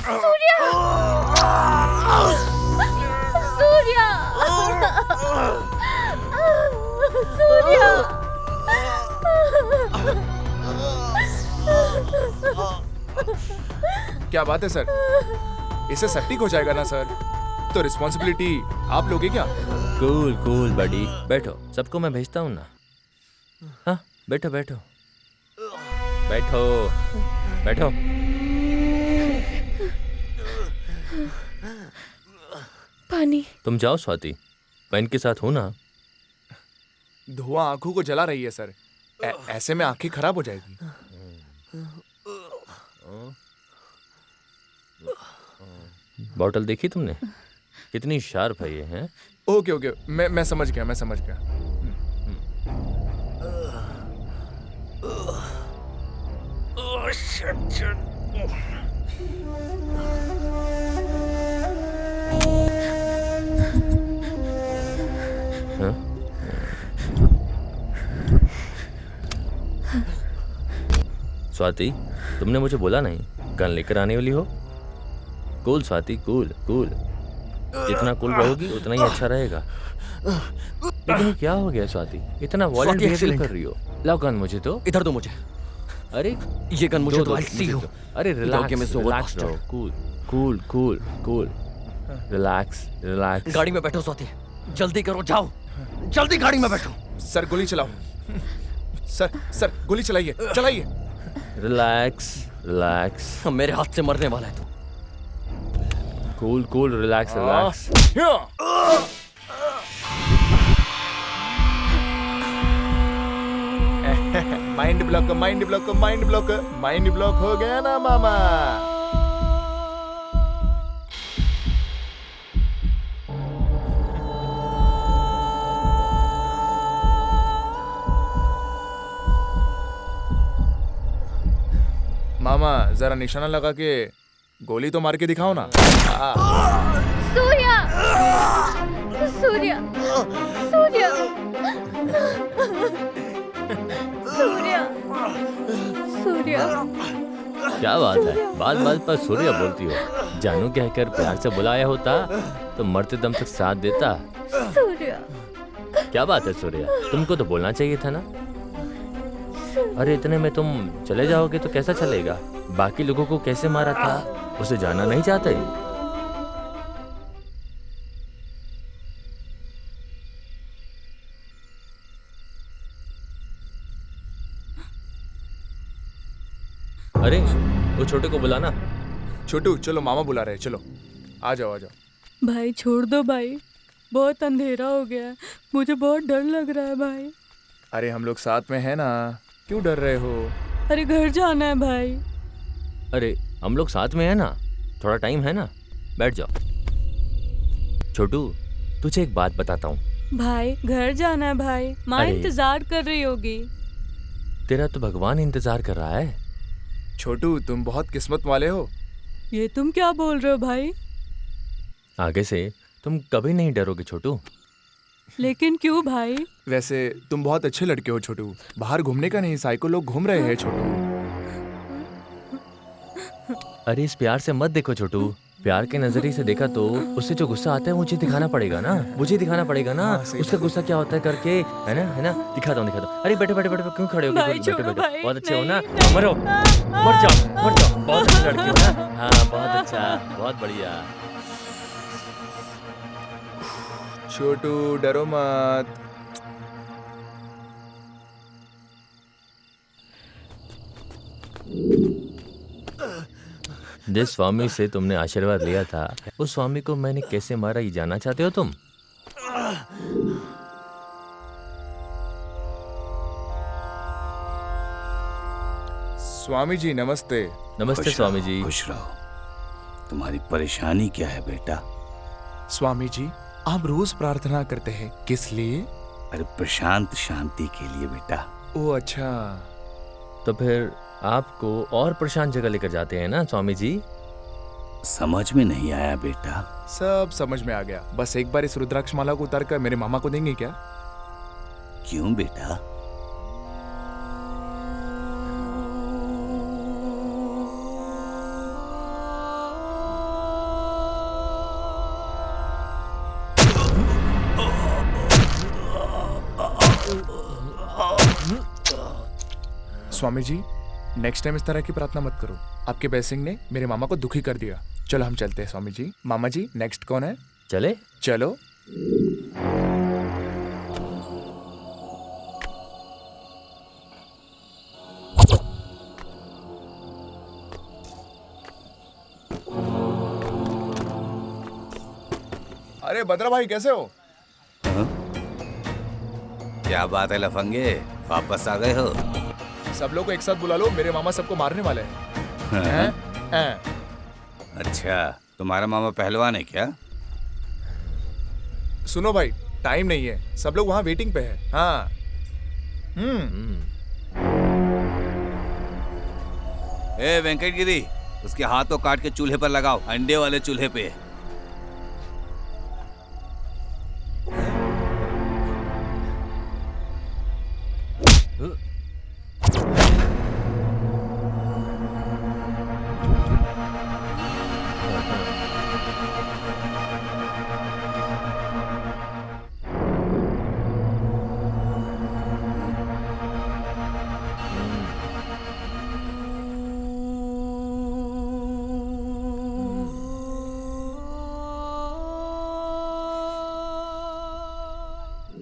सूर्या, सूर्या,
क्या बात है सर, इसे सेप्टिक हो जाएगा ना सर, तो रिस्पॉन्सिबिलिटी आप लोगे क्या?
कूल कूल बडी, बैठो, सबको मैं भेजता हूँ ना। हाँ, बैठो बैठो बैठो बैठो।
पानी।
तुम जाओ स्वाति, मैं इनके साथ हूं ना।
धुआं आंखों को जला रही है सर, ऐसे में आंखें खराब हो जाएगी।
बॉटल देखी तुमने? कितनी शार्प है ये, हैं?
ओके ओके, मैं समझ गया, मैं समझ गया।
हाँ? स्वाति, तुमने मुझे बोला नहीं गन लेकर आने वाली हो? कूल स्वाति, कूल कूल, जितना कूल रहोगी उतना ही अच्छा रहेगा। लेकिन ये क्या हो गया स्वाति, इतना वॉलेंट बिहेव कर रही हो? लाओ गन मुझे तो।
इधर दो मुझे।
अरे
ये गन मुझे
दो,
तो सी हो।
अरे रिलैक्स रिलैक्स रहो, cool cool cool cool, relax relax.
गाड़ी में बैठो स्वाति, जल्दी करो, जाओ जल्दी गाड़ी में बैठो।
सर गोली चलाओ, सर गोली चलाइए, चलाइए।
रिलैक्स रिलैक्स,
मेरे हाथ से मरने वाला है तू।
Cool cool, relax relax.
Mind block, mind block, mind block, mind block हो गया ना मामा। मामा जरा निशाना लगा के गोली तो मार के दिखाओ ना।
सूर्या, सूर्या, सूर्या, सूर्या, सूर्या।
क्या बात है, बात बात पर सूर्या बोलती हो? जानू कहकर प्यार से बुलाया होता तो मरते दम तक साथ देता।
सूर्या,
क्या बात है सूर्या, तुमको तो बोलना चाहिए था ना। अरे इतने में तुम चले जाओगे तो कैसा चलेगा? बाकी लोगों को कैसे मारा था उसे जानना नहीं चाहते? अरे वो छोटे को बुलाना।
छोटू चलो, मामा बुला रहे हैं, चलो आ जाओ आ जाओ।
भाई छोड़ दो भाई, बहुत अंधेरा हो गया है, मुझे बहुत डर लग रहा है भाई।
अरे हम लोग साथ में हैं ना, क्यों डर रहे हो?
अरे घर जाना है भाई।
अरे हम लोग साथ में है ना, थोड़ा टाइम है ना, बैठ जाओ। छोटू तुझे एक बात बताता हूँ,
भाई घर जाना है भाई, माँ
अरे।
इंतजार कर रही होगी।
तेरा तो भगवान इंतजार कर रहा है।
छोटू तुम बहुत किस्मत वाले हो।
ये तुम क्या बोल रहे हो भाई?
आगे से तुम कभी नहीं डरोगे छोटू।
लेकिन क्यों भाई?
वैसे तुम बहुत अच्छे लड़के हो छोटू। बाहर घूमने का नहीं, साइको लोग घूम रहे हैं छोटू।
अरे इस प्यार से मत देखो छोटू। प्यार के नजरिए से देखा तो उससे जो गुस्सा आता है मुझे दिखाना पड़ेगा ना, मुझे दिखाना पड़ेगा ना।
हाँ, सही
उसका गुस्सा क्या होता है करके, है ना। दिखाता हूँ। अरे बैठो बैठो बैठो, क्यों खड़े हो गए?
भाई,
बैठो
छोड़ो
बैठो,
भाई,
बहुत अच्छे हो
नहीं,
ना।
नहीं।
मरो, मर जाओ। बहुत अच्छी लड़की हो ना। हाँ बहुत अच्छा, बहुत बढ़िया।
छोटू डरो मत।
जिस स्वामी से तुमने आशीर्वाद लिया था उस स्वामी को मैंने कैसे मारा, ये जानना चाहते हो तुम?
स्वामी जी नमस्ते।
नमस्ते
खुश
स्वामी
रहो,
जी।
खुश रहो। तुम्हारी परेशानी क्या है बेटा?
स्वामी जी आप रोज प्रार्थना करते हैं, किस लिए?
अरे प्रशांत शांति के लिए बेटा।
ओ अच्छा।
तो फिर आपको और प्रशांत जगह लेकर जाते हैं ना स्वामी जी?
समझ में नहीं आया बेटा।
सब समझ में आ गया। बस एक बार इस रुद्राक्ष माला को उतार कर मेरे मामा को देंगे क्या?
क्यों बेटा?
स्वामी जी नेक्स्ट टाइम इस तरह की प्रार्थना मत करो। आपके ब्लेसिंग ने मेरे मामा को दुखी कर दिया। चलो हम चलते हैं स्वामी जी। मामा जी नेक्स्ट कौन है?
चले?
चलो। अरे बद्रा भाई कैसे हो?
क्या बात है लफंगे, वापस आ गए हो?
सब लोग को एक साथ बुला लो, मेरे मामा सबको मारने वाले हैं। हैं?
अच्छा, तुम्हारा मामा पहलवान है क्या?
सुनो भाई टाइम नहीं है, सब लोग वहाँ वेटिंग पे है। हाँ।
ए वेंकट गिरी, उसके हाथों काट के चूल्हे पर लगाओ, अंडे वाले चूल्हे पे।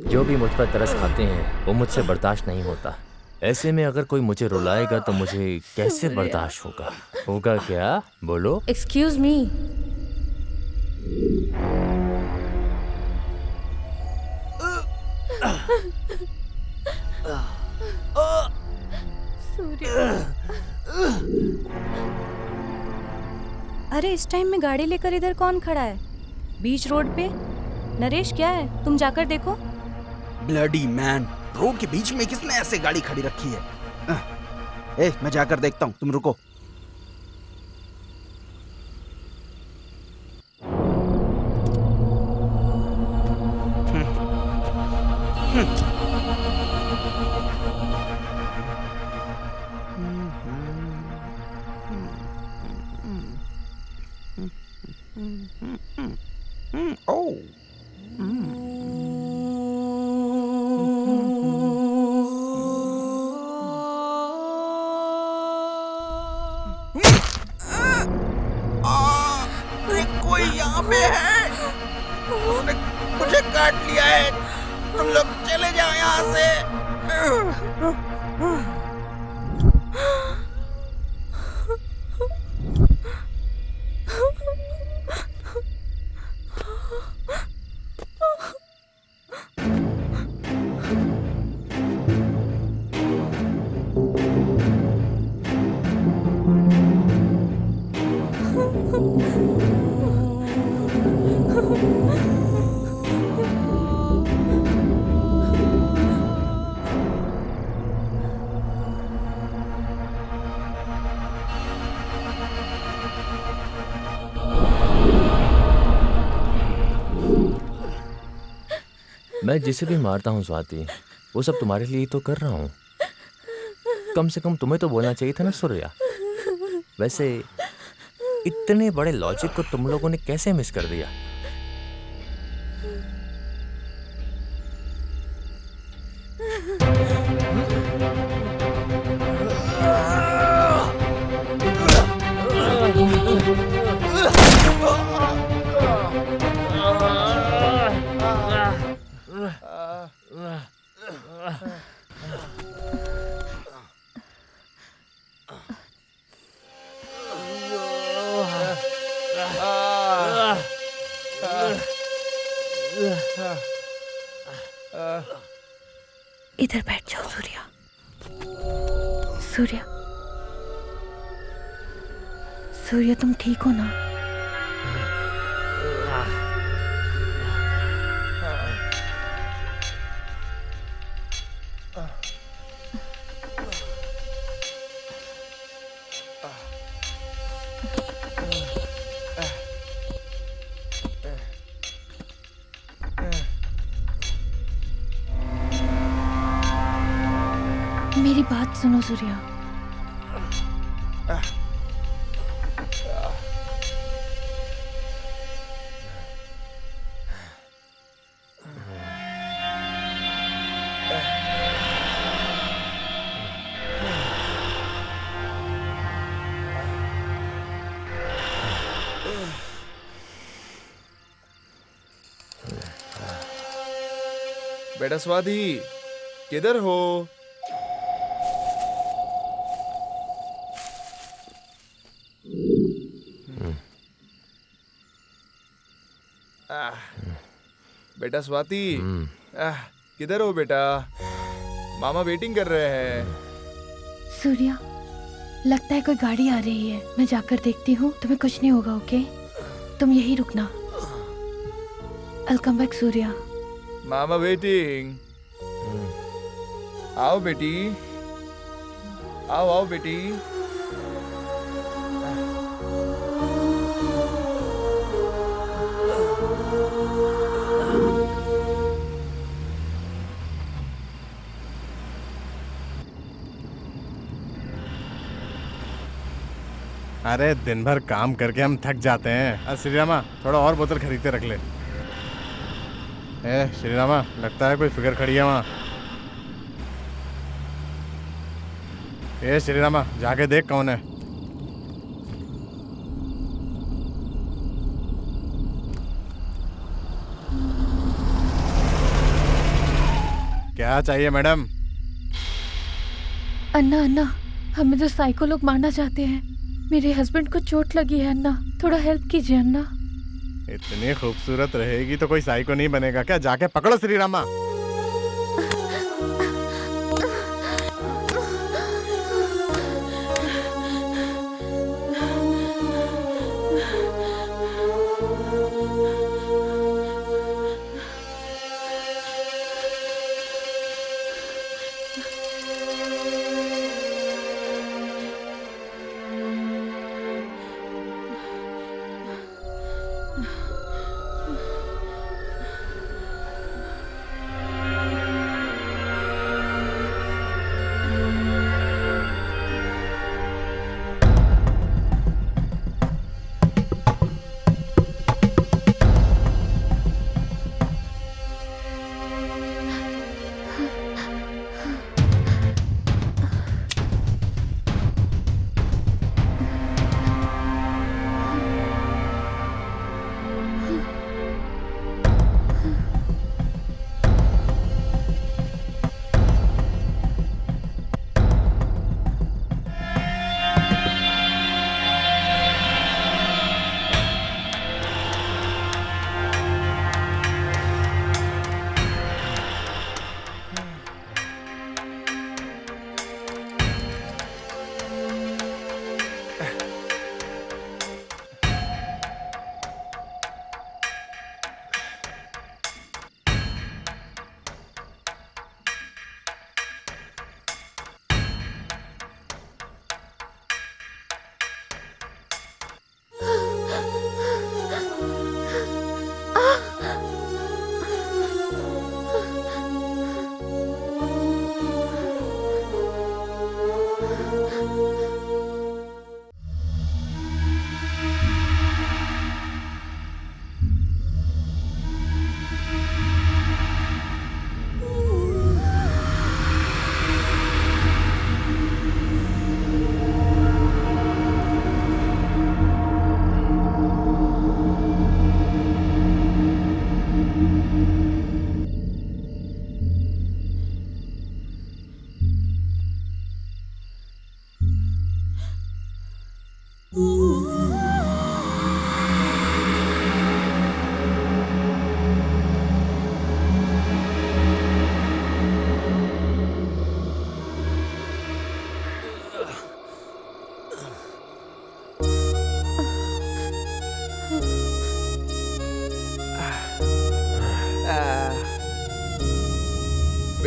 जो भी मुझ पर तरस खाते हैं वो मुझसे बर्दाश्त नहीं होता। ऐसे में अगर कोई मुझे रुलाएगा तो मुझे कैसे बर्दाश्त होगा? होगा क्या? बोलो।
Excuse me.
अरे इस टाइम में गाड़ी लेकर इधर कौन खड़ा है बीच रोड पे? नरेश क्या है, तुम जाकर देखो।
ब्लडी मैन, रोड के बीच में किसने ऐसे गाड़ी खड़ी रखी है? मैं जाकर देखता हूँ, तुम रुको। कोई यहाँ पे है, उसने मुझे काट लिया है। तुम लोग चले जाओ यहाँ से।
मैं जिसे भी मारता हूँ स्वाति, वो सब तुम्हारे लिए ही तो कर रहा हूँ। कम से कम तुम्हें तो बोलना चाहिए था ना सूर्या। वैसे इतने बड़े लॉजिक को तुम लोगों ने कैसे मिस कर दिया?
इधर बैठ जाओ सूर्या। सूर्या, सूर्या तुम ठीक हो ना? मेरी बात सुनो सूर्या।
बेटा स्वाति, किधर हो? बेटा स्वाति, किधर हो बेटा? मामा वेटिंग कर रहे हैं।
सूर्या, लगता है कोई गाड़ी आ रही है, मैं जाकर देखती हूँ। तुम्हें कुछ नहीं होगा, ओके? तुम यही रुकना। I'll come back, Surya.
मामा वेटिंग। आओ बेटी, आओ आओ बेटी।
अरे दिन भर काम करके हम थक जाते हैं। अरे श्रीरामा, थोड़ा और बोतल खरीद के रख ले। श्रीरामा, लगता है कोई फिगर खड़ी है वहाँ। श्रीरामा, जाके देख कौन है। क्या चाहिए मैडम?
अन्ना अन्ना, हमें तो साइको लोग मारना चाहते हैं। मेरे हस्बैंड को चोट लगी है अन्ना, थोड़ा हेल्प कीजिए अन्ना।
इतनी खूबसूरत रहेगी तो कोई साइको नहीं बनेगा क्या? जाके पकड़ो श्रीरामा।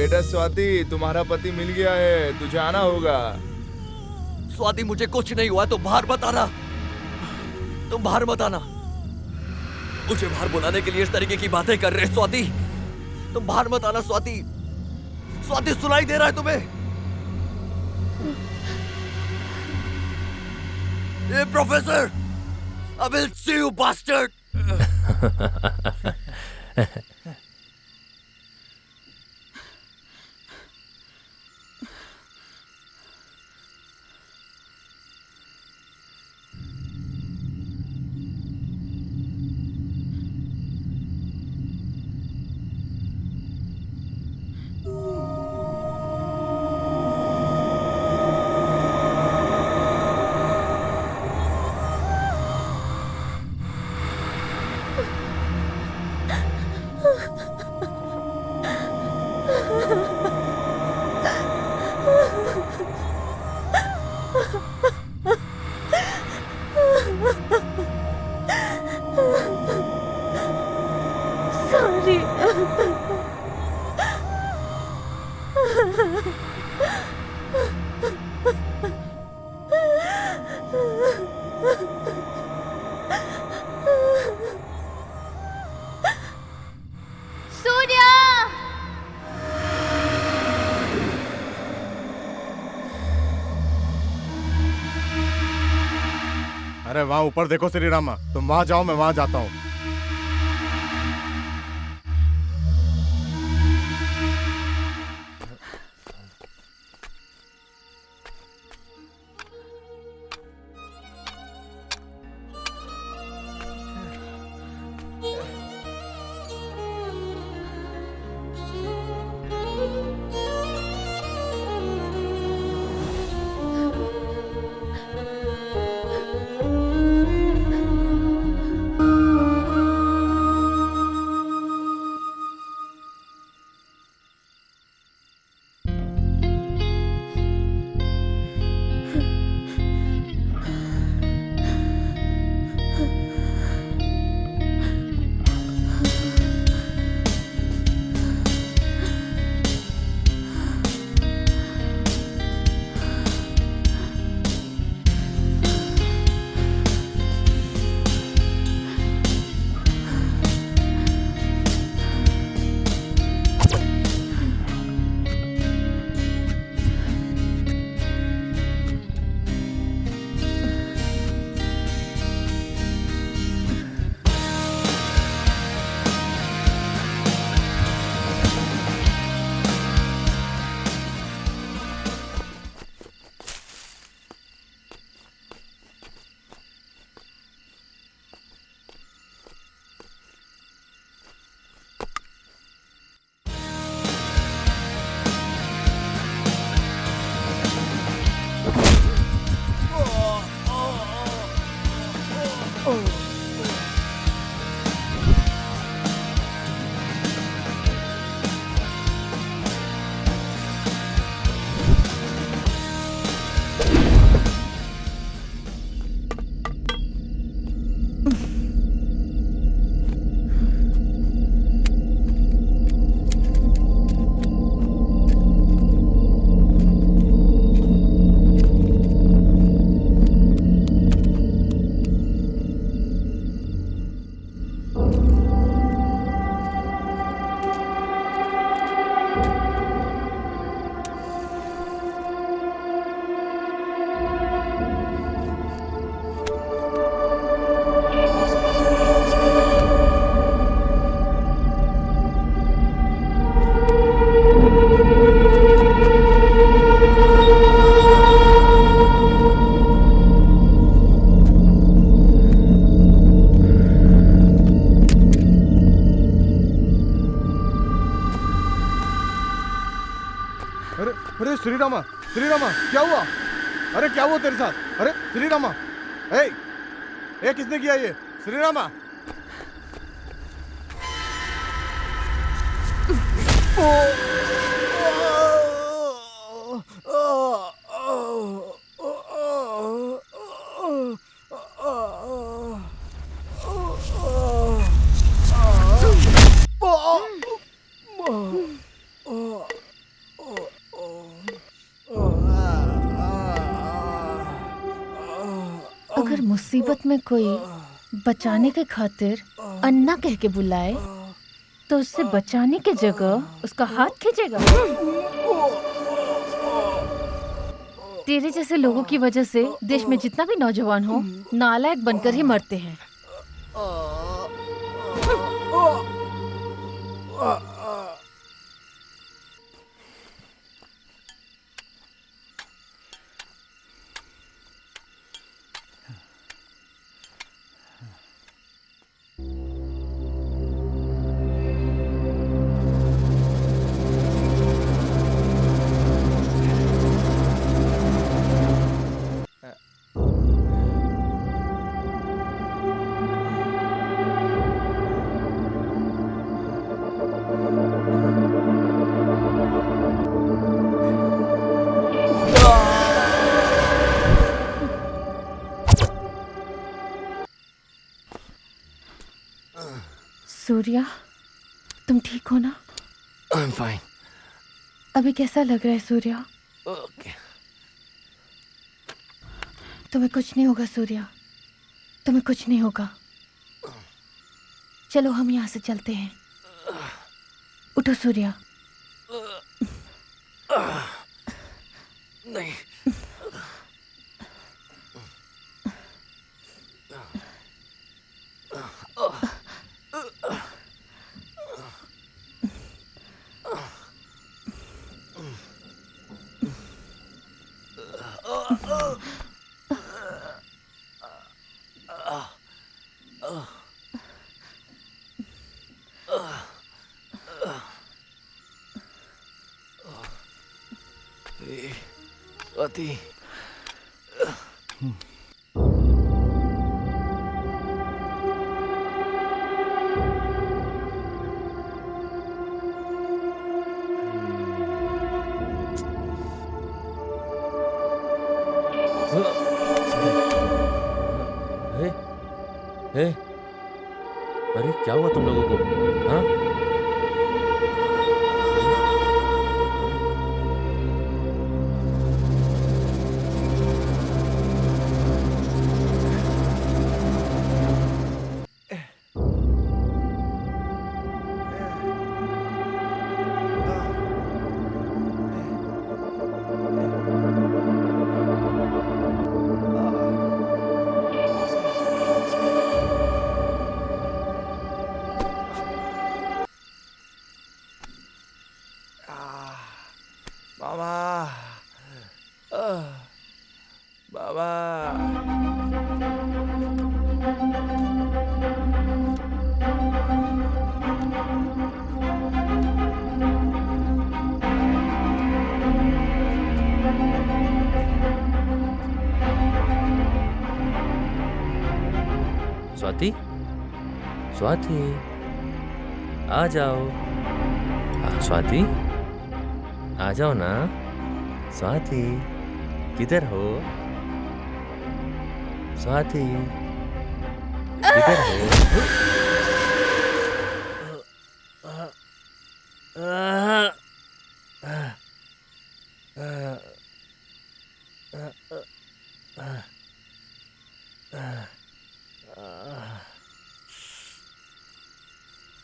बेटा स्वाति, तुम्हारा पति मिल गया है, तुझे आना होगा।
स्वाति मुझे कुछ नहीं हुआ, तुम बाहर मत आना, तुम बाहर मत आना। मुझे बाहर बुलाने के लिए इस तरीके की बातें कर रहे स्वाति, तुम बाहर मत आना स्वाति। स्वाति सुनाई दे रहा है तुम्हें? ए professor, I will see you bastard.
अरे वहाँ ऊपर देखो श्री रामा, तुम वहाँ जाओ, मैं वहाँ जाता हूँ। अरे श्री रामा, श्री रामा, क्या हुआ? अरे क्या हुआ तेरे साथ? अरे श्री रामा, ए किसने किया ये? श्री रामा,
मुसीबत में कोई बचाने के खातिर अन्ना कह के बुलाए तो उससे बचाने की जगह उसका हाथ खींचेगा। तेरे जैसे लोगों की वजह से देश में जितना भी नौजवान हो नालायक बनकर ही मरते हैं। सूर्या, तुम ठीक हो ना?
I'm fine.
अभी कैसा लग रहा है सूर्या?
Okay.
तुम्हें कुछ नहीं होगा सूर्या, तुम्हें कुछ नहीं होगा। चलो हम यहाँ से चलते हैं। उठो सूर्या।
नहीं। स्वाति,
अरे क्या हुआ तुम लोगों को? हाँ? स्वाति, स्वाति, आ जाओ। स्वाति, आ जाओ ना। स्वाति, किधर हो? स्वाति, किधर हो?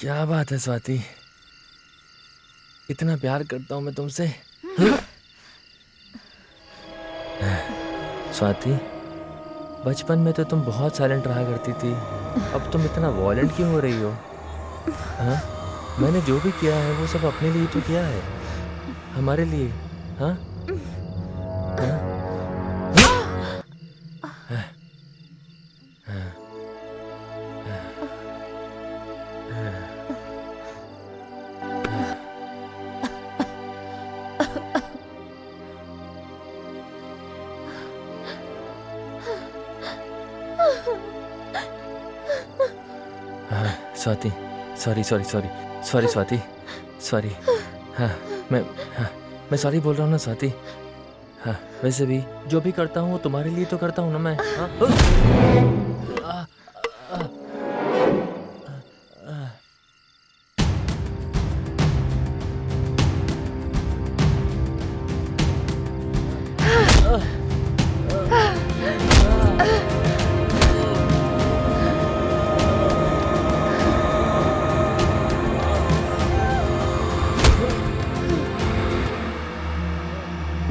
क्या बात है स्वाति, इतना प्यार करता हूं मैं तुमसे। स्वाति, बचपन में तो तुम बहुत साइलेंट रहा करती थी, अब तुम इतना वॉयलेंट क्यों हो रही हो? हाँ? मैंने जो भी किया है वो सब अपने लिए तो किया है, हमारे लिए। हाँ? हाँ? Swati, sorry Swati, sorry. हाँ, मैं सॉरी बोल रहा हूँ ना स्वाति। हाँ, वैसे भी जो भी करता हूँ वो तुम्हारे लिए तो करता हूँ ना मैं। हाँ?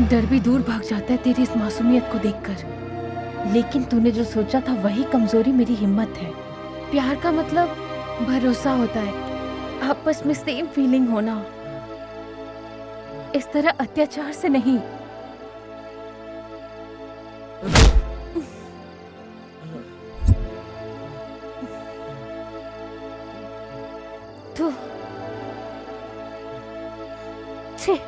डर भी दूर भाग जाता है तेरी इस मासूमियत को देखकर। लेकिन तूने जो सोचा था वही कमजोरी मेरी हिम्मत है। प्यार का मतलब भरोसा होता है, आपस में सेम फीलिंग होना, इस तरह अत्याचार से नहीं। तो छी,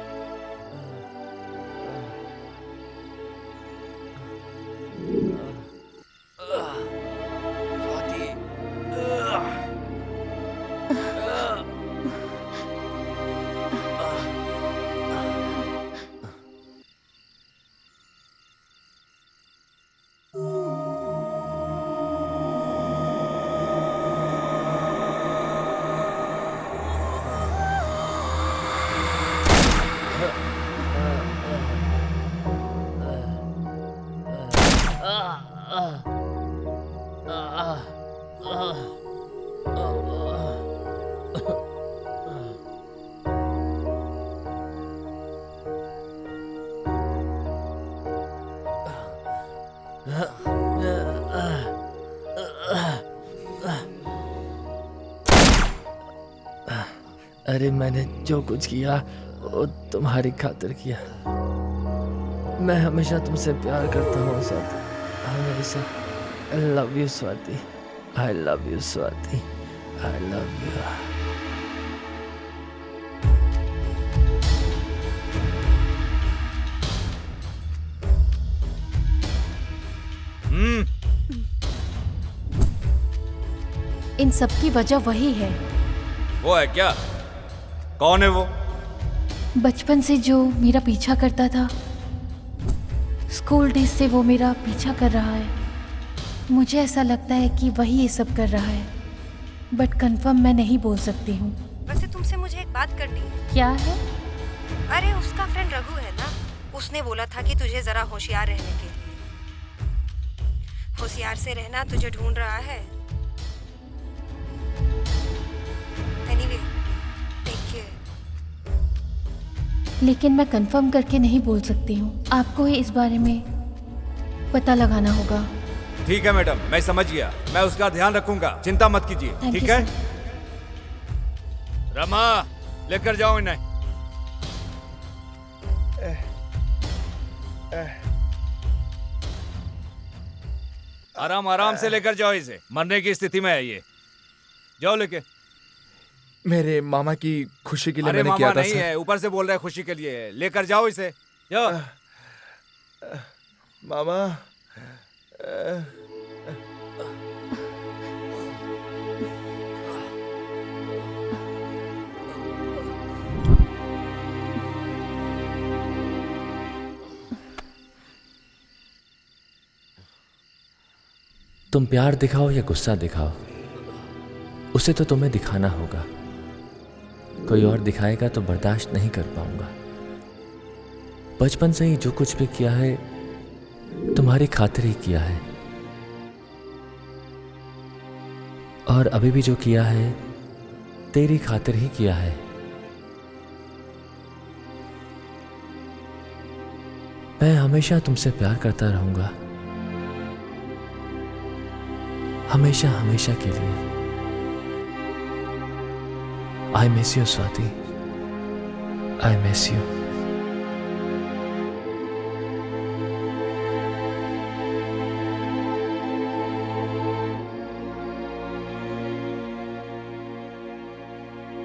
अरे मैंने जो कुछ किया वो तुम्हारी खातिर किया। मैं हमेशा तुमसे प्यार करता हूँ स्वाति, हमेशा। I love you Swati, I love you Swati, I love you.
इन सब की वजह वही है।
वो है क्या? कौन है वो?
बचपन से जो मेरा पीछा करता था, स्कूल डेज से वो मेरा पीछा कर रहा है। मुझे ऐसा लगता है कि वही ये सब कर रहा है, बट कंफर्म मैं नहीं बोल सकती हूँ।
वैसे तुमसे मुझे एक बात करनी है।
क्या है?
अरे उसका फ्रेंड रघु है ना, उसने बोला था कि तुझे जरा होशियार रहने के लिए। होशियार से रहना, तुझे ढूंढ रहा है। Anyway, take care.
लेकिन मैं कंफर्म करके नहीं बोल सकती हूँ, आपको ही इस बारे में पता लगाना होगा।
ठीक है मैडम, मैं समझ गया, मैं उसका ध्यान रखूंगा, चिंता मत कीजिए।
Thank
ठीक
you,
है रमा, लेकर जाओ इन्हें। आराम आराम से लेकर जाओ इसे, मरने की स्थिति में है ये। जाओ लेके।
मेरे मामा की खुशी के लिए
अरे
मैंने किया
मामा
था
नहीं
सर।
है, ऊपर से बोल रहा है खुशी के लिए है। लेकर जाओ इसे, जाओ।
मामा
तुम प्यार दिखाओ या गुस्सा दिखाओ, उसे तो तुम्हें दिखाना होगा। कोई और दिखाएगा तो बर्दाश्त नहीं कर पाऊंगा। बचपन से ही जो कुछ भी किया है तुम्हारी खातिर ही किया है, और अभी भी जो किया है तेरी खातिर ही किया है। मैं हमेशा तुमसे प्यार करता रहूंगा, हमेशा हमेशा के लिए। I miss you, Swati. I miss you.